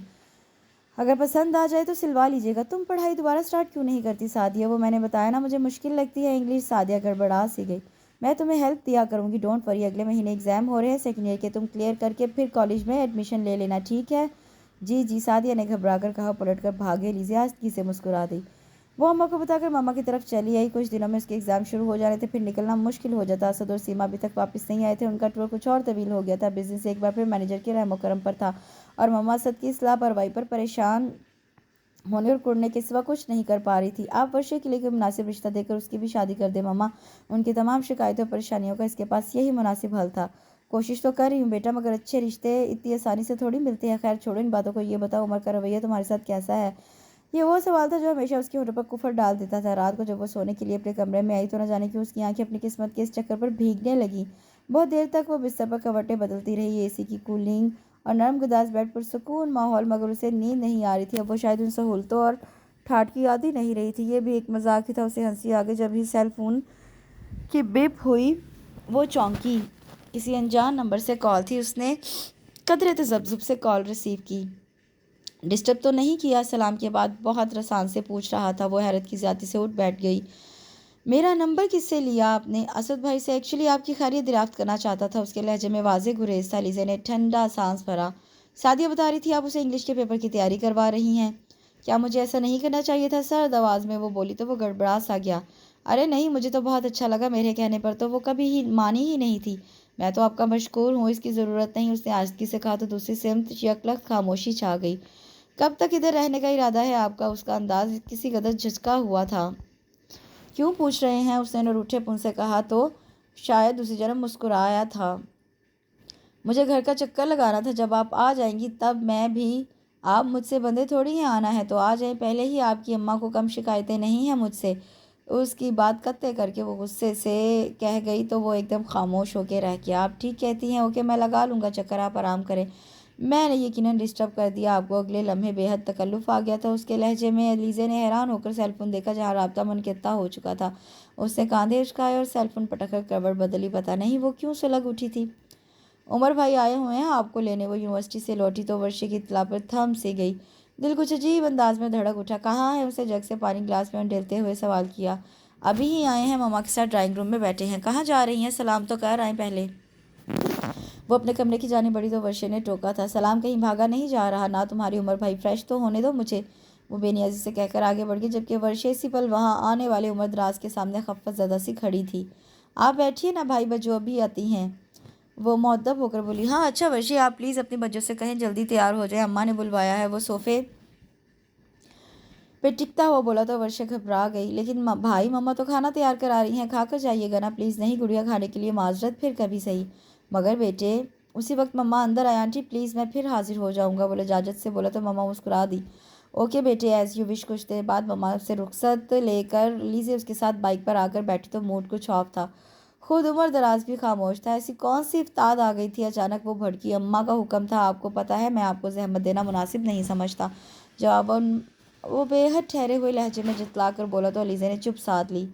अगर पसंद आ जाए तो सिलवा लीजिएगा। तुम पढ़ाई दोबारा स्टार्ट क्यों नहीं करती सादिया? वो मैंने बताया ना, मुझे मुश्किल लगती है इंग्लिश। सादिया गड़बड़ा सी गई। मैं तुम्हें हेल्प दिया करूँगी, डोंट वरी। अगले महीने एग्जाम हो रहे हैं सेकेंड ईयर के, तुम क्लियर करके फिर कॉलेज में एडमिशन ले लेना, ठीक है? जी जी, सादिया ने घबरा कर कहा। पलट कर भागे लिजियाजगी से मुस्कुरा दी। वो अम्मा को बताकर मामा की तरफ चली आई। कुछ दिनों में उसके एग्जाम शुरू हो जाने थे, फिर निकलना मुश्किल हो जाता। असद और सीमा अभी तक वापस नहीं आए थे, उनका टूर कुछ और तवील हो गया था। बिजनेस एक बार फिर मैनेजर के रहमो करम पर था और मामा असद की इस लापरवाही पर परेशान होने और कुड़ने के सिवा कुछ नहीं कर पा रही थी। आप वर्षे के लिए कोई मुनासिब रिश्ता देकर उसकी भी शादी कर दे मामा। उनकी तमाम शिकायतों और परेशानियों का इसके पास यही मुनासिब हल था। कोशिश तो कर रही हूँ बेटा, मगर अच्छे रिश्ते इतनी आसानी से थोड़ी मिलते हैं। खैर छोड़ो इन बातों को, ये बताओ उमर का रवैया तुम्हारे साथ कैसा है? ये वो सवाल था जो हमेशा उसके होठों पर कुफर डाल देता था। रात को जब वो सोने के लिए अपने कमरे में आई तो न जाने क्यों उसकी आंखें अपनी किस्मत के इस चक्कर पर भीगने लगी। बहुत देर तक वो बिस्तर पर करवटें बदलती रही, एसी की कूलिंग और नरम गुदास बेड पर सुकून माहौल, मगर उसे नींद नहीं आ रही थी। अब वो शायद उन सहूलतों और ठाठ की याद ही नहीं रही थी। ये भी एक मजाक ही था। उसे हंसी आ गई जब ही सेल फोन की बिप हुई। वो चौंकी। किसी अनजान नंबर से कॉल थी। उसने कदरे तजब्जुब से कॉल रिसीव की। डिस्टर्ब तो नहीं किया? सलाम के बाद बहुत रसान से पूछ रहा था। वो हैरत की ज़्यादती से उठ बैठ गई। मेरा नंबर किससे लिया आपने? असद भाई से। एक्चुअली आपकी खैरियत दरियाफ्त करना चाहता था। उसके लहजे में वाज़े गुरेज था। लीज़ा ने ठंडा सांस भरा। सादिया बता रही थी आप उसे इंग्लिश के पेपर की तैयारी करवा रही हैं। क्या मुझे ऐसा नहीं करना चाहिए था? सर्द आवाज़ में वो बोली तो वो गड़बड़ा सा गया। अरे नहीं, मुझे तो बहुत अच्छा लगा। मेरे कहने पर तो वो कभी ही मानी ही नहीं थी। मैं तो आपका मशकूर हूँ, इसकी ज़रूरत नहीं। उसने आज़गी से कहा तो दूसरी सिमत यकलख्त खामोशी छा गई। कब तक इधर रहने का इरादा है आपका? उसका अंदाज किसी कदर झुंझका हुआ था। क्यों पूछ रहे हैं? उसने रूठे पुन से कहा तो शायद दूसरी जन्म मुस्कुराया था। मुझे घर का चक्कर लगाना था, जब आप आ जाएंगी तब मैं भी। आप मुझसे बंधे थोड़ी हैं, आना है तो आ जाएं। पहले ही आपकी अम्मा को कम शिकायतें नहीं हैं मुझसे। उसकी बात कत्ते करके वो गुस्से से कह गई तो वो एकदम खामोश होकर रह गया। आप ठीक कहती हैं, ओके मैं लगा लूँगा चक्कर, आप आराम करें। मैंने यकीनन डिस्टर्ब कर दिया आपको। अगले लम्हे बेहद तकल्लुफ़ आ गया था उसके लहजे में। लीज़े ने हैरान होकर सेलफोन देखा जहाँ राब्ता मुनक़ता हो चुका था। उसने कांधे उचकाए और सेलफोन पटक कर करवट बदली। पता नहीं वो क्यों सुलग उठी थी। उमर भाई आए हुए हैं आपको लेने। वो यूनिवर्सिटी से लौटी तो वर्षे की इत्तला पर थम सी गई। दिल कुछ अजीब अंदाज में धड़क उठा। कहाँ है? उसे जग से पानी ग्लास में ढेलते हुए सवाल किया। अभी ही आए हैं, ममा के साथ ड्राइंग रूम में बैठे हैं। कहाँ जा रही हैं? सलाम तो कर आए पहले। वो अपने कमरे की जाने बढ़ी तो वर्षे ने टोका था। सलाम कहीं भागा नहीं जा रहा ना तुम्हारी उमर भाई, फ्रेश तो होने दो मुझे। वो बेनियाजी से कहकर आगे बढ़ गई, जबकि वर्षे इसी पल वहाँ आने वाले उमर दराज के सामने खफ़्फ़त ज़दा सी खड़ी थी। आप बैठिए ना भाई, बज्जो अभी आती हैं। वो मुअद्दब होकर बोली। हाँ अच्छा वर्षे, आप प्लीज़ अपनी बच्चों से कहें जल्दी तैयार हो जाए, अम्मा ने बुलवाया है। वो सोफ़े पे टिकता हुआ बोला तो वर्षा घबरा गई। लेकिन भाई मम्मा तो खाना तैयार करा रही हैं, खाकर जाइएगा ना प्लीज़। नहीं गुड़िया, खाने के लिए माजरत, फिर कभी सही। मगर बेटे। उसी वक्त मम्मा अंदर आया। आंटी प्लीज़ मैं फिर हाजिर हो जाऊंगा, बोले इजाज़त से बोला तो मम्मा मुस्कुरा दी। ओके बेटे, एज़ यू विश। कुछ देर बाद मम्मा से रुखसत लेकर लीज़े उसके साथ बाइक पर आकर बैठी तो मूड कुछ ऑफ था। खुद उमर दराज भी खामोश था। ऐसी कौन सी इफ्ताद आ गई थी अचानक? वो भड़की। अम्मा का हुक्म था, आपको पता है मैं आपको जहमत देना मुनासिब नहीं समझता। जवाबन वो बेहद ठहरे हुए लहजे में जितला कर बोला तो लीज़े ने चुप साध ली।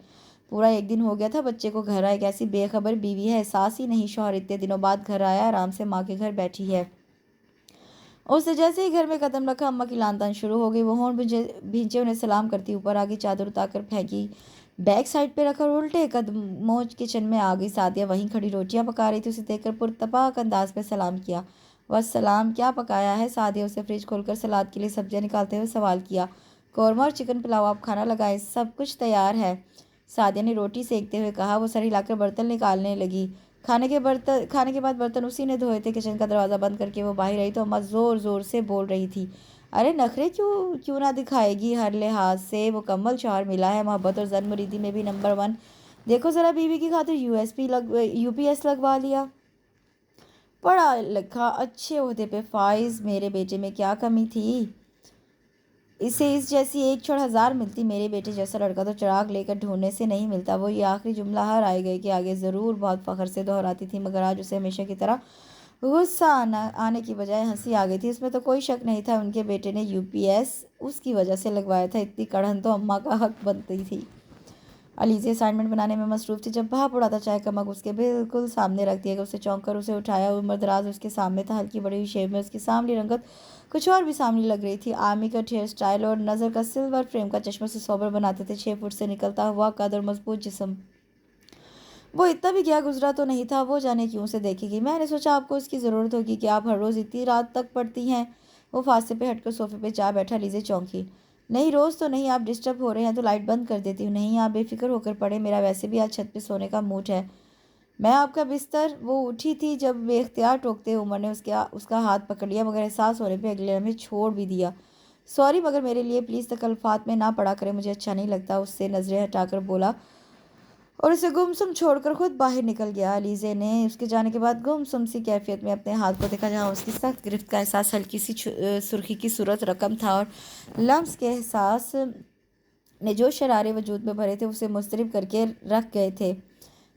पूरा एक दिन हो गया था बच्चे को घर आए, कैसी बेखबर बीवी है, एहसास ही नहीं। शौहर इतने दिनों बाद घर आया, आराम से माँ के घर बैठी है। उसने जैसे ही घर में कदम रखा अम्मा की लान तान शुरू हो गई। वो होंठ भींचे उन्हें सलाम करती ऊपर आ गई, चादर उतार फेंकी, बैक साइड पे रखकर उल्टे कदमों किचन में आ गई। सादिया वहीं खड़ी रोटियां पका रही थी। उसे देखकर पुरतपाक अंदाज में सलाम किया। वस्सलाम। क्या पकाया है? सादिया उसे फ्रिज खोलकर सलाद के लिए सब्जियां निकालते हुए सवाल किया। कौरमा और चिकन पुलाव, आप खाना लगाएं, सब कुछ तैयार है, सादिया ने रोटी सेकते हुए कहा। वो सर हिलाकर बर्तन निकालने लगी। खाने के बाद बर्तन उसी ने धोए थे। किचन का दरवाज़ा बंद करके वो बाहर आई तो अम्मा ज़ोर ज़ोर से बोल रही थी। अरे नखरे क्यों क्यों ना दिखाएगी, हर लिहाज से मुकम्मल शौहर मिला है, मोहब्बत और जन मुरीदी में भी नंबर 1। देखो ज़रा, बीवी की खातिर यूपीएस लगवा लिया। पढ़ा लिखा, अच्छे ओहदे पे फाइज, मेरे बेटे में क्या कमी थी? इसे इस जैसी एक छोड़ हजार मिलती। मेरे बेटे जैसा लड़का तो चिराग लेकर ढूंढने से नहीं मिलता। वो ये आखिरी जुमला हर आए गए के आगे ज़रूर बहुत फ़ख्र से दोहराती थी, मगर आज उसे हमेशा की तरह गुस्सा आने की बजाय हंसी आ गई थी। इसमें तो कोई शक नहीं था, उनके बेटे ने यूपीएस उसकी वजह से लगवाया था। इतनी कड़हन तो अम्मा का हक बनती थी। अलीज़ी असाइनमेंट बनाने में मसरूफ थी जब भाप उड़ा था। चाय का मग उसके बिल्कुल सामने रख दिया गया। उसे चौंक कर उसे उठाया। उम्र दराज उसके सामने था, हल्की बड़ी हुई शेव में उसकी सांवली रंगत कुछ और भी सामने लग रही थी। आर्मी का हेयर स्टाइल और नज़र का सिल्वर फ्रेम का चश्मा से सोबर बनाते थे। 6 फुट से निकलता हुआ कद और मजबूत जिस्म। वो इतना भी गया गुजरा तो नहीं था, वो जाने क्यों से देखेगी। मैंने सोचा आपको इसकी ज़रूरत होगी कि आप हर रोज़ इतनी रात तक पढ़ती हैं। वो फांसे पे हटकर सोफे पे जा बैठा। लीजे चौंकी। नहीं, रोज़ तो नहीं, आप डिस्टर्ब हो रहे हैं तो लाइट बंद कर देती हूँ। नहीं, आप बेफिक्र होकर पढ़े, मेरा वैसे भी आज छत पे सोने का मूड है। मैं आपका बिस्तर। वो उठी थी जब बेख्तियार टोकते उमर ने उसका हाथ पकड़ लिया, मगर एहसास होने पे अगले लम्हे छोड़ भी दिया। सॉरी, मगर मेरे लिए प्लीज़ तकल्लुफ़ात में ना पड़ा करें, मुझे अच्छा नहीं लगता। उससे नज़रें हटाकर बोला और उसे गुमसुम छोड़कर खुद बाहर निकल गया। अलीज़े ने उसके जाने के बाद गुमसुम सी कैफियत में अपने हाथ को देखा, जहाँ उसकी सख्त गिरफ्त का एहसास, हल्की सी सुर्खी की सूरत रकम था और लम्स के एहसास ने जो शरारे वजूद में भरे थे उसे मुस्तरिब करके रख गए थे।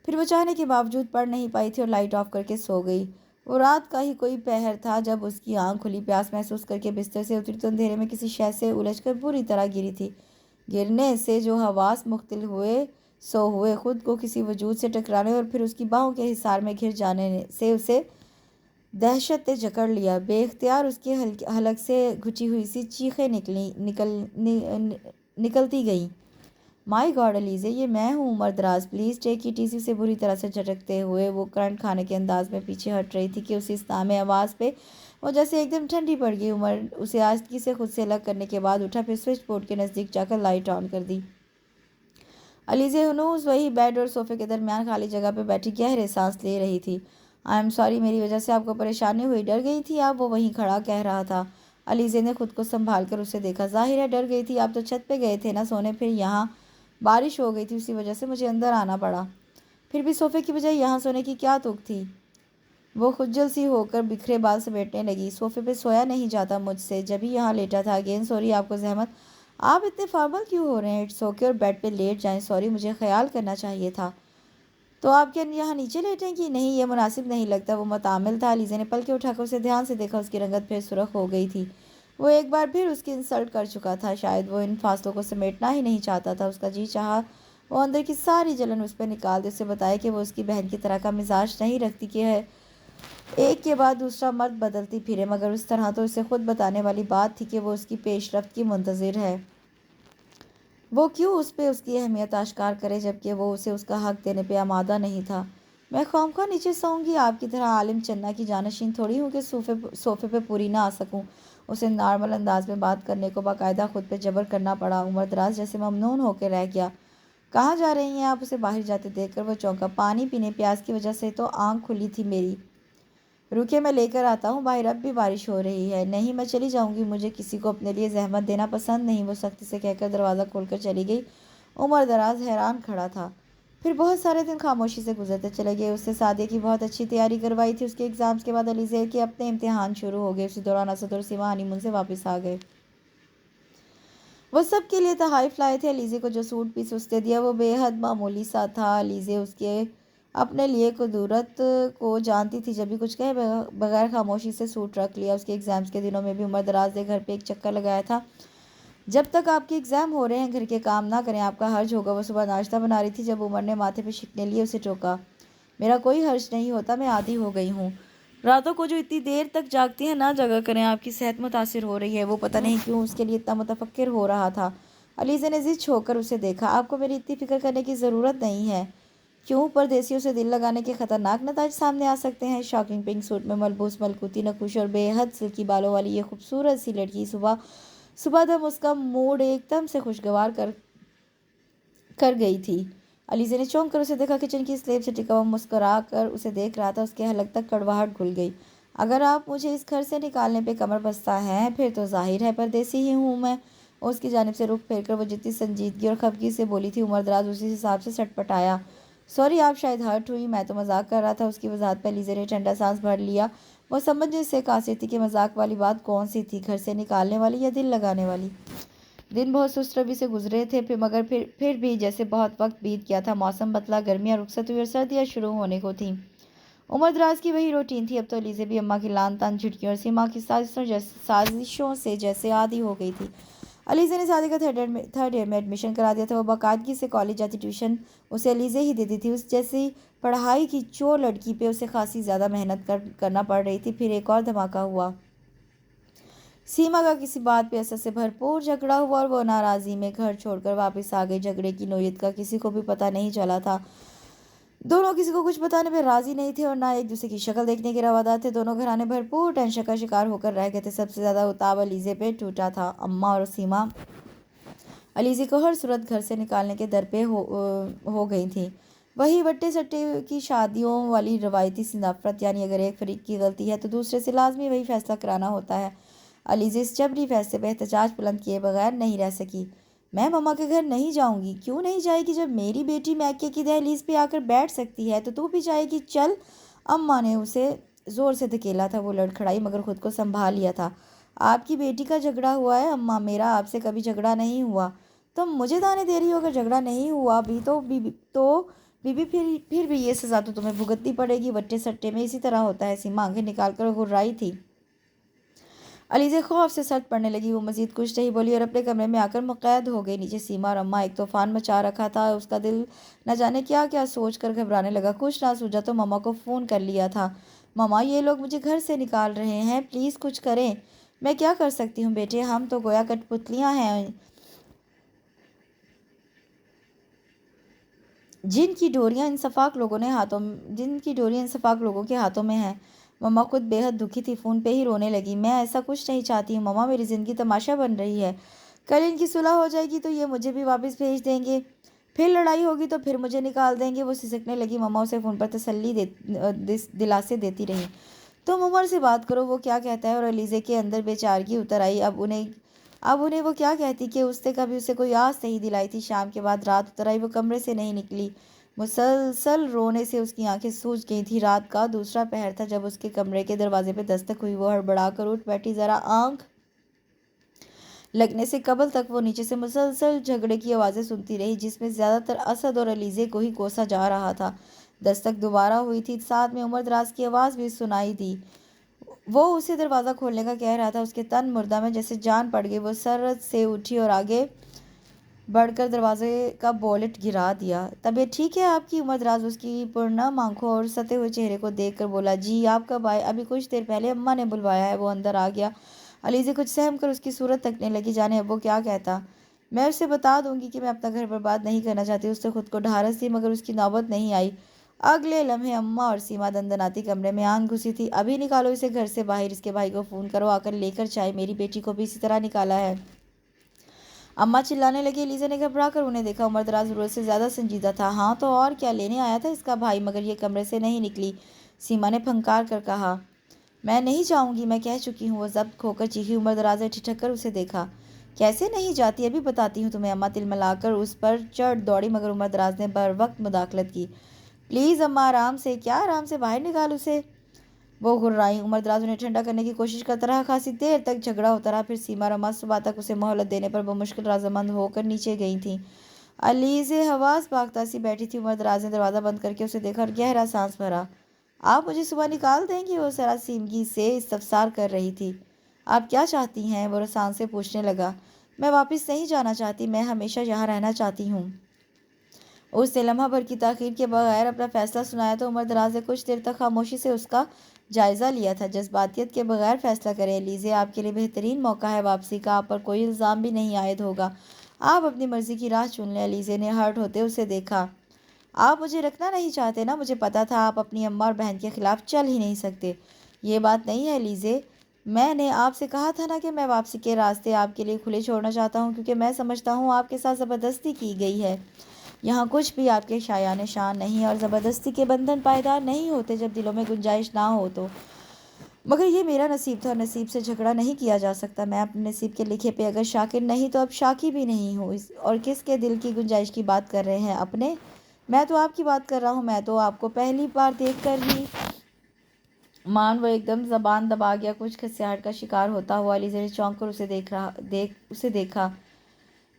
फिर वो चाहने के बावजूद पढ़ नहीं पाई थी और लाइट ऑफ करके सो गई। वो रात का ही कोई पहर था जब उसकी आंख खुली। प्यास महसूस करके बिस्तर से उतरी तो अंधेरे में किसी शय से उलझकर बुरी तरह गिरी थी। गिरने से जो हवास मुख्तल हुए सो हुए। खुद को किसी वजूद से टकराने और फिर उसकी बाहों के हिसार में घिर जाने से उसे दहशत ने जकड़ लिया। बेख्तियार उसकी हलक से घुची हुई सी चीखें निकलती गईं। माई गॉड अलीज़े, ये मैं हूँ। उमर दराज, प्लीज़ टेक इट इज़ी से बुरी तरह से झटकते हुए वो करंट खाने के अंदाज में पीछे हट रही थी कि उसी इस्तामे आवाज़ पे वो जैसे एकदम ठंडी पड़ गई। उमर उसे आस्ती से खुद से अलग करने के बाद उठा, फिर स्विच बोर्ड के नज़दीक जाकर लाइट ऑन कर दी। अलीज़े हनूज वही बेड और सोफे के दरमियान खाली जगह पे बैठी गहरे सांस ले रही थी। आई एम सॉरी, मेरी वजह से आपको परेशानी हुई, डर गई थी आप? वो वहीं खड़ा कह रहा था। अलीज़े ने खुद को संभाल कर उसे देखा। जाहिर है डर गई थी, आप तो छत पे गए थे ना सोने, फिर यहाँ बारिश हो गई थी, उसी वजह से मुझे अंदर आना पड़ा। फिर भी सोफे की बजाय यहाँ सोने की क्या तुक थी? वो खुज्जल सी होकर बिखरे बाल समेटने लगी। सोफे पे सोया नहीं जाता मुझसे, जब ही यहाँ लेटा था। अगेन सॉरी, आपको जहमत। आप इतने फॉर्मल क्यों हो रहे हैं? इट्स ओके, और बेड पे लेट जाएं। सॉरी, मुझे ख्याल करना चाहिए था। तो आप क्या यहाँ नीचे लेटेंगी? नहीं, ये मुनासिब नहीं लगता। वो मुतामिल था। लीज़े ने पलके उठाकर उसे ध्यान से देखा। उसकी रंगत फिर सुर्ख हो गई थी। वो एक बार फिर उसकी इंसल्ट कर चुका था। शायद वो इन फासलों को समेटना ही नहीं चाहता था। उसका जी चाहा वो अंदर की सारी जलन उस पर निकाल दे। उसे बताया कि वो उसकी बहन की तरह का मिजाज नहीं रखती कि है एक के बाद दूसरा मर्द बदलती फिरे, मगर उस तरह तो उसे खुद बताने वाली बात थी कि वो उसकी पेशरफ्त की मुंतज़िर है। वो क्यों उस पर उसकी अहमियत आश्कार करे जबकि वो उसे उसका हक देने पे आमादा नहीं था। मैं ख़वामख़्वा नीचे सोऊंगी? आपकी तरह आलिम चन्ना की जानशीन थोड़ी हूँ कि सोफे पे पूरी ना आ सकूँ। उसे नॉर्मल अंदाज में बात करने को बाकायदा खुद पे जबर करना पड़ा। उमर दराज जैसे ममनून होकर रह गया। कहाँ जा रही हैं आप? उसे बाहर जाते देखकर वो चौंका। पानी पीने, प्यास की वजह से तो आँख खुली थी मेरी। रुके, मैं लेकर आता हूँ। बाहर अब भी बारिश हो रही है। नहीं, मैं चली जाऊँगी, मुझे किसी को अपने लिए जहमत देना पसंद नहीं। वो सख्ती से कहकर दरवाज़ा खोलकर चली गई। उमर दराज हैरान खड़ा था। फिर बहुत सारे दिन खामोशी से गुजरते चले गए। उससे सादिया की बहुत अच्छी तैयारी करवाई थी। उसके एग्ज़ाम्स के बाद अलीज़े के अपने इम्तिहान शुरू हो गए। उसी दौरान असद और सीमा हनीमून से वापस आ गए। वो सब के लिए तोहफ़े लाए थे। अलीज़े को जो सूट पीस उसने दिया वो बेहद मामूली सा था। अलीज़े उसके अपने लिए कुदरत को जानती थी। जब भी कुछ कहे बगैर खामोशी से सूट रख लिया। उसके एग्ज़ाम्स के दिनों में भी उमर दराज ने घर पे एक चक्कर लगाया था। जब तक आपके एग्ज़ाम हो रहे हैं घर के काम ना करें, आपका हर्ज होगा। वो सुबह नाश्ता बना रही थी जब उमर ने माथे पे शिकने लिए उसे टोका। मेरा कोई हर्ज नहीं होता, मैं आदी हो गई हूँ। रातों को जो इतनी देर तक जागती हैं ना जगा करें, आपकी सेहत मुतासिर हो रही है। वो पता नहीं क्यों उसके लिए इतना मुतफक्किर हो रहा था। अलीज़े ने ज़िद छोड़कर उसे देखा। आपको मेरी इतनी फ़िक्र करने की ज़रूरत नहीं है। क्यों? परदेसियों से दिल लगाने के खतरनाक नताज सामने आ सकते हैं। शॉकिंग पिंक सूट में मलबूस, मलकूती, नकुश और बेहद सिल्की बालों वाली ये खूबसूरत सी लड़की सुबह सुबह दम उसका मूड एकदम से खुशगवार कर कर गई थी। अलीज़े ने चौंक कर उसे देखा। किचन की स्लेब से टिका हुआ मुस्कुरा कर उसे देख रहा था। उसके हलक तक कड़वाहट घुल गई। अगर आप मुझे इस घर से निकालने पे कमर बस्ता हैं, फिर तो जाहिर है परदेसी ही हूँ मैं। उसकी जानिब से रुख फेरकर वो जितनी संजीदगी और खफगी से बोली थी, उमर दराज उसी हिसाब से सटपटाया। सॉरी, आप शायद हर्ट हुई, मैं तो मजाक कर रहा था। उसकी वजाहत पर अलीज़े ने ठंडा सांस भर लिया। वो समझने से कासिर थी कि मजाक वाली बात कौन सी थी, घर से निकालने वाली या दिल लगाने वाली। दिन बहुत सुस्त रवि से गुजरे थे, फिर भी जैसे बहुत वक्त बीत गया था। मौसम बदला, गर्मियाँ रुखसत हुई और सर्दियाँ शुरू होने को थीं। उम्र दराज की वही रूटीन थी। अब तो अलीज़े भी अम्मा की लान तान झुटकियों और सीमा की साजिशों से जैसे आदी हो गई थी। अलीज़े ने शादी का थर्ड ईयर में एडमिशन करा दिया था। वो बाकायदगी से कॉलेज जाती, ट्यूशन उसे अलीज़े ही देती थी। उस जैसी पढ़ाई की चोर लड़की पे उसे खासी ज़्यादा मेहनत करना पड़ रही थी। फिर एक और धमाका हुआ। सीमा का किसी बात पे असर से भरपूर झगड़ा हुआ और वो नाराज़ी में घर छोड़कर वापस आ गई। झगड़े की नोयत का किसी को भी पता नहीं चला था। दोनों किसी को कुछ बताने पे राजी नहीं थे और ना एक दूसरे की शक्ल देखने के रवादार थे। दोनों घराने भरपूर टेंशन का शिकार होकर रह गए थे। सबसे ज्यादा उताव अलीज़े पे टूटा था। अम्मा और सीमा अलीज़े को हर सूरत घर से निकालने के दर पे हो गई थी। वही वट्टे सट्टे की शादियों वाली रवायती सी नफरत, यानी अगर एक फरीक की गलती है तो दूसरे से लाजमी वही फैसला कराना होता है। अलीज़े इस जबरी फैसले पे एहतजाज बुलंद किए बगैर नहीं रह सकी। मैं मम्मा के घर नहीं जाऊंगी। क्यों नहीं जाएगी? जब मेरी बेटी मैके की दहलीज पे आकर बैठ सकती है तो तू भी जाएगी, चल। अम्मा ने उसे जोर से धकेला था। वो लड़खड़ाई मगर खुद को संभाल लिया था। आपकी बेटी का झगड़ा हुआ है अम्मा, मेरा आपसे कभी झगड़ा नहीं हुआ। तुम मुझे ताने दे रही हो? अगर झगड़ा नहीं हुआ भी तो बीबी फिर भी ये सजा तो तुम्हें भुगतनी पड़ेगी। वट्टे सट्टे में इसी तरह होता है। सीमा आंखें निकाल कर घुर्राई थी। अलीज़े खौफ से सख्त पड़ने लगी। वो मजीद कुछ नहीं बोली और अपने कमरे में आकर मुक़ैद हो गई। नीचे सीमा और अम्मा एक तूफान मचा रखा था। उसका दिल न जाने क्या क्या सोच कर घबराने लगा। कुछ ना सूझा तो मम्मा को फ़ोन कर लिया था। मम्मा, ये लोग मुझे घर से निकाल रहे हैं, प्लीज़ कुछ करें। मैं क्या कर सकती हूँ बेटे, हम तो गोया कठपुतलियाँ हैं जिनकी डोरियां इंसफाक लोगों के हाथों में है। मम्मा खुद बेहद दुखी थी। फ़ोन पे ही रोने लगी। मैं ऐसा कुछ नहीं चाहती हूँ मम्मा, मेरी ज़िंदगी तमाशा बन रही है। कल इनकी सुलह हो जाएगी तो ये मुझे भी वापस भेज देंगे, फिर लड़ाई होगी तो फिर मुझे निकाल देंगे। वो सिसकने लगी। मम्मा उसे फ़ोन पर तसल्ली दिलासे देती रही। तुम उमर से बात करो, वो क्या कहता है। और अलीज़े के अंदर बेचारगी उतर आई। अब उन्हें वो क्या कहती कि उसने कभी उसे कोई आस नहीं दिलाई थी। शाम के बाद रात उतर आई। वो कमरे से नहीं निकली। मुसलसल रोने से उसकी आंखें सूज गई थी। रात का दूसरा पहर था जब उसके कमरे के दरवाजे पे दस्तक हुई। वो हड़बड़ा कर उठ बैठी। जरा आंख लगने से कबल तक वो नीचे से मुसलसल झगड़े की आवाज़ें सुनती रही, जिसमें ज़्यादातर असद और अलीज़े को ही कोसा जा रहा था। दस्तक दोबारा हुई थी। साथ में उमर दराज की आवाज़ भी सुनाई दी। वो उसे दरवाज़ा खोलने का कह रहा था। उसके तन मुर्दा में जैसे जान पड़ गई। वो सरत से उठी और आगे बढ़कर दरवाजे का बोलेट गिरा दिया। तबीयत ठीक है आपकी? उमर दराज उसकी पुरनम आंखों और सते हुए चेहरे को देखकर बोला। जी, आप कब आए? अभी कुछ देर पहले अम्मा ने बुलवाया है। वो अंदर आ गया। अलीज़े कुछ सहम कर उसकी सूरत तकने लगी, जाने अब वो क्या कहता। मैं उसे बता दूंगी कि मैं अपना घर बर्बाद नहीं करना चाहती। उससे खुद को ढारस थी मगर उसकी नौबत नहीं आई। अगले लम्हे अम्मा और सीमा दंदनाती कमरे में आन घुसी थी। अभी निकालो इसे घर से बाहर। इसके भाई को फ़ोन करो आकर लेकर जाए। मेरी बेटी को भी इसी तरह निकाला है। अम्मा चिल्लाने लगी। एलिज़ा ने घबरा कर उन्हें देखा। उमर दराज ज़रूरत से ज़्यादा संजीदा था। हाँ तो और क्या, लेने आया था इसका भाई, मगर ये कमरे से नहीं निकली। सीमा ने फंकार कर कहा। मैं नहीं जाऊंगी, मैं कह चुकी हूँ। वो जब्त खोकर चीखी। उमर दराज ने ठिठक कर उसे देखा। कैसे नहीं जाती? अभी बताती हूँ तुम्हें। अम्मा तिलमिलाकर उस पर चढ़ दौड़ी मगर उमर दराज ने बर वक्त मुदाखलत की। प्लीज़ अम्मा, आराम से। क्या आराम से? बाहर निकाल उसे। वो घुर्राई। उमर दराज उन्हें ठंडा करने की कोशिश करता रहा। खासी देर तक झगड़ा होता रहा। फिर सीमा रमा सुबह तक उसे मोहलत देने पर वो मुश्किल रजामंद होकर नीचे गई थी। अलीज़े हवास पाकता सी बैठी थी। उमर दराज ने दरवाज़ा बंद करके उसे देखा और गहरा सांस भरा। आप मुझे सुबह निकाल देंगी? वो सरासीमगी से इस्तफसार कर रही थी। आप क्या चाहती हैं? वो रसान से पूछने लगा। मैं वापस नहीं जाना चाहती, मैं हमेशा यहाँ रहना चाहती हूँ। उसने लम्हा भर की ताख़ीर के बगैर अपना फैसला सुनाया तो उमर दराज ने कुछ देर तक खामोशी से उसका जायज़ा लिया था। जज्बातियत के बगैर फैसला करें एलिज़े, आपके लिए बेहतरीन मौका है वापसी का। आप पर कोई इल्ज़ाम भी नहीं आयद होगा। आप अपनी मर्ज़ी की राह चुन लें। एलिज़े ने हर्ट होते उसे देखा। आप मुझे रखना नहीं चाहते ना? मुझे पता था आप अपनी अम्मा और बहन के ख़िलाफ़ चल ही नहीं सकते। ये बात नहीं है एलिज़े। मैंने आपसे कहा था ना कि मैं वापसी के रास्ते आपके लिए खुले छोड़ना चाहता हूँ, क्योंकि मैं समझता हूँ आपके साथ ज़बरदस्ती की गई है। यहाँ कुछ भी आपके शायान शान नहीं है और ज़बरदस्ती के बंधन पायदार नहीं होते जब दिलों में गुंजाइश ना हो तो। मगर ये मेरा नसीब था और नसीब से झगड़ा नहीं किया जा सकता। मैं अपने नसीब के लिखे पे अगर शाकिर नहीं तो अब शाकी भी नहीं हूँ। और किसके दिल की गुंजाइश की बात कर रहे हैं? अपने? मैं तो आपकी बात कर रहा हूँ। मैं तो आपको पहली बार देख कर ही मान वो एकदम जबान दबा गया। कुछ खसियाहट का शिकार होता हुआ अलीज़े ने चौंक कर उसे देखा।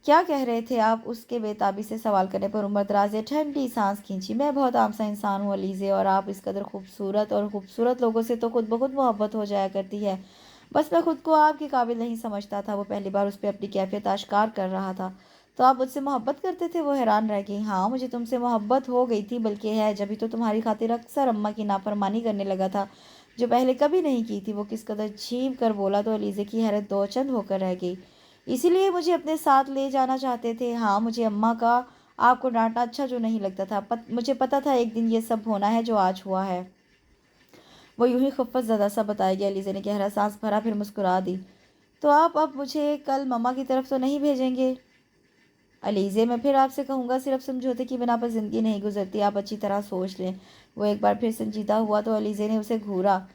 क्या कह रहे थे आप? उसके बेताबी से सवाल करने पर उमर दराज ने ठंडी सांस खींची। मैं बहुत आम सा इंसान हूँ अलीज़े, और आप इस कदर खूबसूरत, और खूबसूरत लोगों से तो खुद ब खुद मोहब्बत हो जाया करती है। बस मैं खुद को आपके काबिल नहीं समझता था। वो पहली बार उस पर अपनी कैफियत आश्कार कर रहा था। तो आप मुझसे मोहब्बत करते थे? वो हैरान रह गई। हाँ, मुझे तुमसे मोहब्बत हो गई थी, बल्कि है जभी तो तुम्हारी खातिर अक्सर अम्मा की नाफरमानी करने लगा था, जो पहले कभी नहीं की थी। वो किस कदर छीप कर बोला तो अलीज़े की हैरत दो चंद होकर रह गई। इसीलिए मुझे अपने साथ ले जाना चाहते थे? हाँ, मुझे अम्मा का आपको डांटना अच्छा जो नहीं लगता था। मुझे पता था एक दिन ये सब होना है जो आज हुआ है। वो यूं ही खफ़त ज़दा सा बताया गया। अलीज़े ने गहरा सांस भरा, फिर मुस्कुरा दी। तो आप अब मुझे कल मम्मा की तरफ तो नहीं भेजेंगे? अलीज़े, मैं फिर आपसे कहूँगा, सिर्फ समझौते की बिना पर ज़िंदगी नहीं गुजरती। आप अच्छी तरह सोच लें। वो एक बार फिर संजीदा हुआ तो अलीज़े ने उसे घूरा।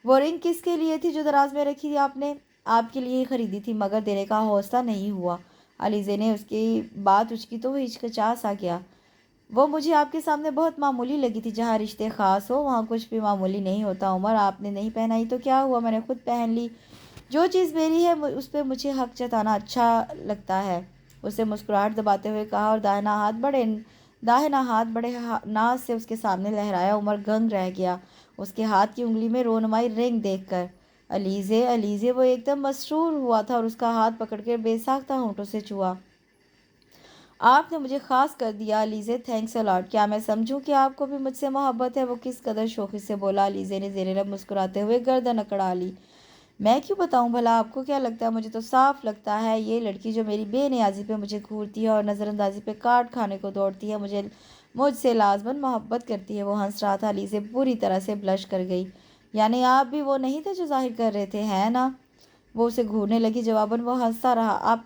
वो रिंग किसके लिए थी जो दराज में रखी थी आपने? आपके लिए ही खरीदी थी, मगर देने का हौसला नहीं हुआ। अलीज़े ने उसकी बात उचकी तो वो हिचकिचा सा गया। वो मुझे आपके सामने बहुत मामूली लगी थी। जहाँ रिश्ते ख़ास हो वहाँ कुछ भी मामूली नहीं होता। उमर, आपने नहीं पहनाई तो क्या हुआ? मैंने खुद पहन ली। जो चीज़ मेरी है उस पर मुझे हक जताना अच्छा लगता है। उसे मुस्कुराहट दबाते हुए कहा, और दाहिना हाथ बड़े नाज से उसके सामने लहराया। उमर गंग रह गया उसके हाथ की उंगली में रोनुमाई रिंग देखकर। अलीज़े, अलीज़े, वो एकदम मसरूर हुआ था और उसका हाथ पकड़कर बेसाख्ता होंठों से छुआ। आपने मुझे ख़ास कर दिया अलीज़े, थैंक्स अ लॉट। क्या मैं समझूं कि आपको भी मुझसे मोहब्बत है? वो किस कदर शोखी से बोला। अलीज़े ने ज़ेरे लब मुस्कुराते हुए गर्दन अकड़ा ली। मैं क्यों बताऊं भला? आपको क्या लगता है? मुझे तो साफ लगता है ये लड़की जो मेरी बेनियाजी पे मुझे घूरती है और नज़रअंदाजी पे काट खाने को दौड़ती है, मुझसे लाजमन मोहब्बत करती है। वो हंस रहा था। अलीज़े पूरी तरह से ब्लश कर गई। यानी आप भी वो नहीं थे जो जाहिर कर रहे थे, है ना? वो उसे घूरने लगी। जवाबन वो हंसता रहा। आप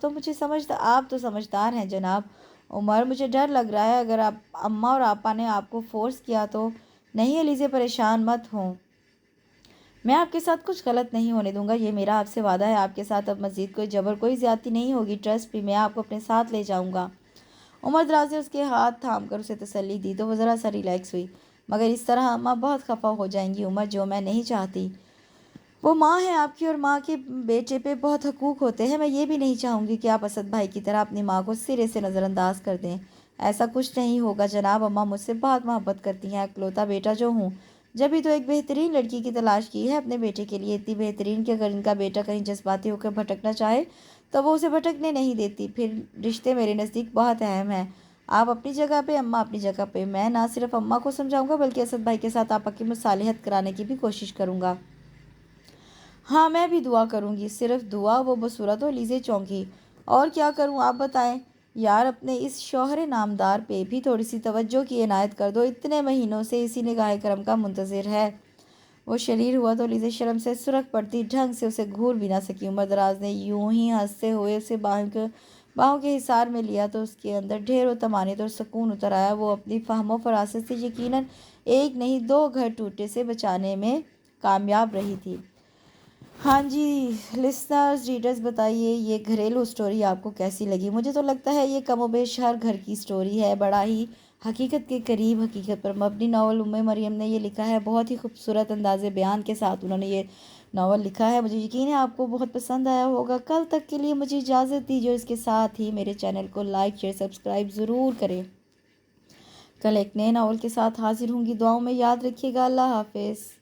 तो समझदार हैं जनाब। उमर, मुझे डर लग रहा है अगर आप अम्मा और आपा ने आपको फोर्स किया तो। नहीं अलीज़े, परेशान मत हों, मैं आपके साथ कुछ गलत नहीं होने दूंगा। ये मेरा आपसे वादा है। आपके साथ अब मज़ीद कोई जबर, कोई ज़्यादती नहीं होगी। ट्रस्ट भी, मैं आपको अपने साथ ले जाऊंगा। उमर दराज ने उसके हाथ थाम कर उसे तसल्ली दी तो वो ज़रा सा रिलैक्स हुई। मगर इस तरह अम्मा बहुत खफा हो जाएंगी उमर, जो मैं नहीं चाहती। वो माँ है आपकी, और माँ के बेटे पे बहुत हकूक़ होते हैं। मैं ये भी नहीं चाहूँगी कि आप असद भाई की तरह अपनी माँ को सिरे से नज़रअंदाज कर दें। ऐसा कुछ नहीं होगा जनाब। अम्मा मुझसे बहुत मोहब्बत करती हैं, इकलौता बेटा जो हूँ। जब भी तो एक बेहतरीन लड़की की तलाश की है अपने बेटे के लिए, इतनी बेहतरीन कि अगर इनका बेटा कहीं जज्बाती होकर भटकना चाहे तो वो उसे भटकने नहीं देती। फिर रिश्ते मेरे नज़दीक बहुत अहम हैं। आप अपनी जगह पे, अम्मा अपनी जगह पे। मैं ना सिर्फ अम्मा को समझाऊंगा बल्कि असद भाई के साथ आपा की मुसालिहत कराने की भी कोशिश करूँगा। हाँ, मैं भी दुआ करूँगी। सिर्फ दुआ? वो बसूरत हो लीज़े चौंकी। और क्या करूँ आप बताएं? यार, अपने इस शौहर नामदार पे भी थोड़ी सी तवज्जो की इनायत कर दो। इतने महीनों से इसी निगाह करम का मुंतज़िर है। वो शरीर हुआ तो लीज़े शर्म से सुरख पड़ती, ढंग से उसे घूर भी ना सकी। उमर दराज ने यूं ही हंसते हुए उसे बाहों के हिसार में लिया तो उसके अंदर ढेरों तमानियत और सुकून उतर आया। वो अपनी फ़हमो फरासत से यकीनन एक नहीं दो घर टूटे से बचाने में कामयाब रही थी। हाँ जी, लिसनर्स, रीडर्स, बताइए ये घरेलू स्टोरी आपको कैसी लगी? मुझे तो लगता है ये कमोबेश हर घर की स्टोरी है। बड़ा ही हकीकत के करीब, हकीकत पर मबनी नावल उम्मे मरियम ने ये लिखा है। बहुत ही खूबसूरत अंदाज़े बयान के साथ उन्होंने ये नावल लिखा है। मुझे यकीन है आपको बहुत पसंद आया होगा। कल तक के लिए मुझे इजाज़त दीजिए। इसके साथ ही मेरे चैनल को लाइक, शेयर, सब्सक्राइब ज़रूर करें। कल एक नए नावल के साथ हाजिर होंगी। दुआओं में याद रखिएगा। अल्लाह हाफिज़।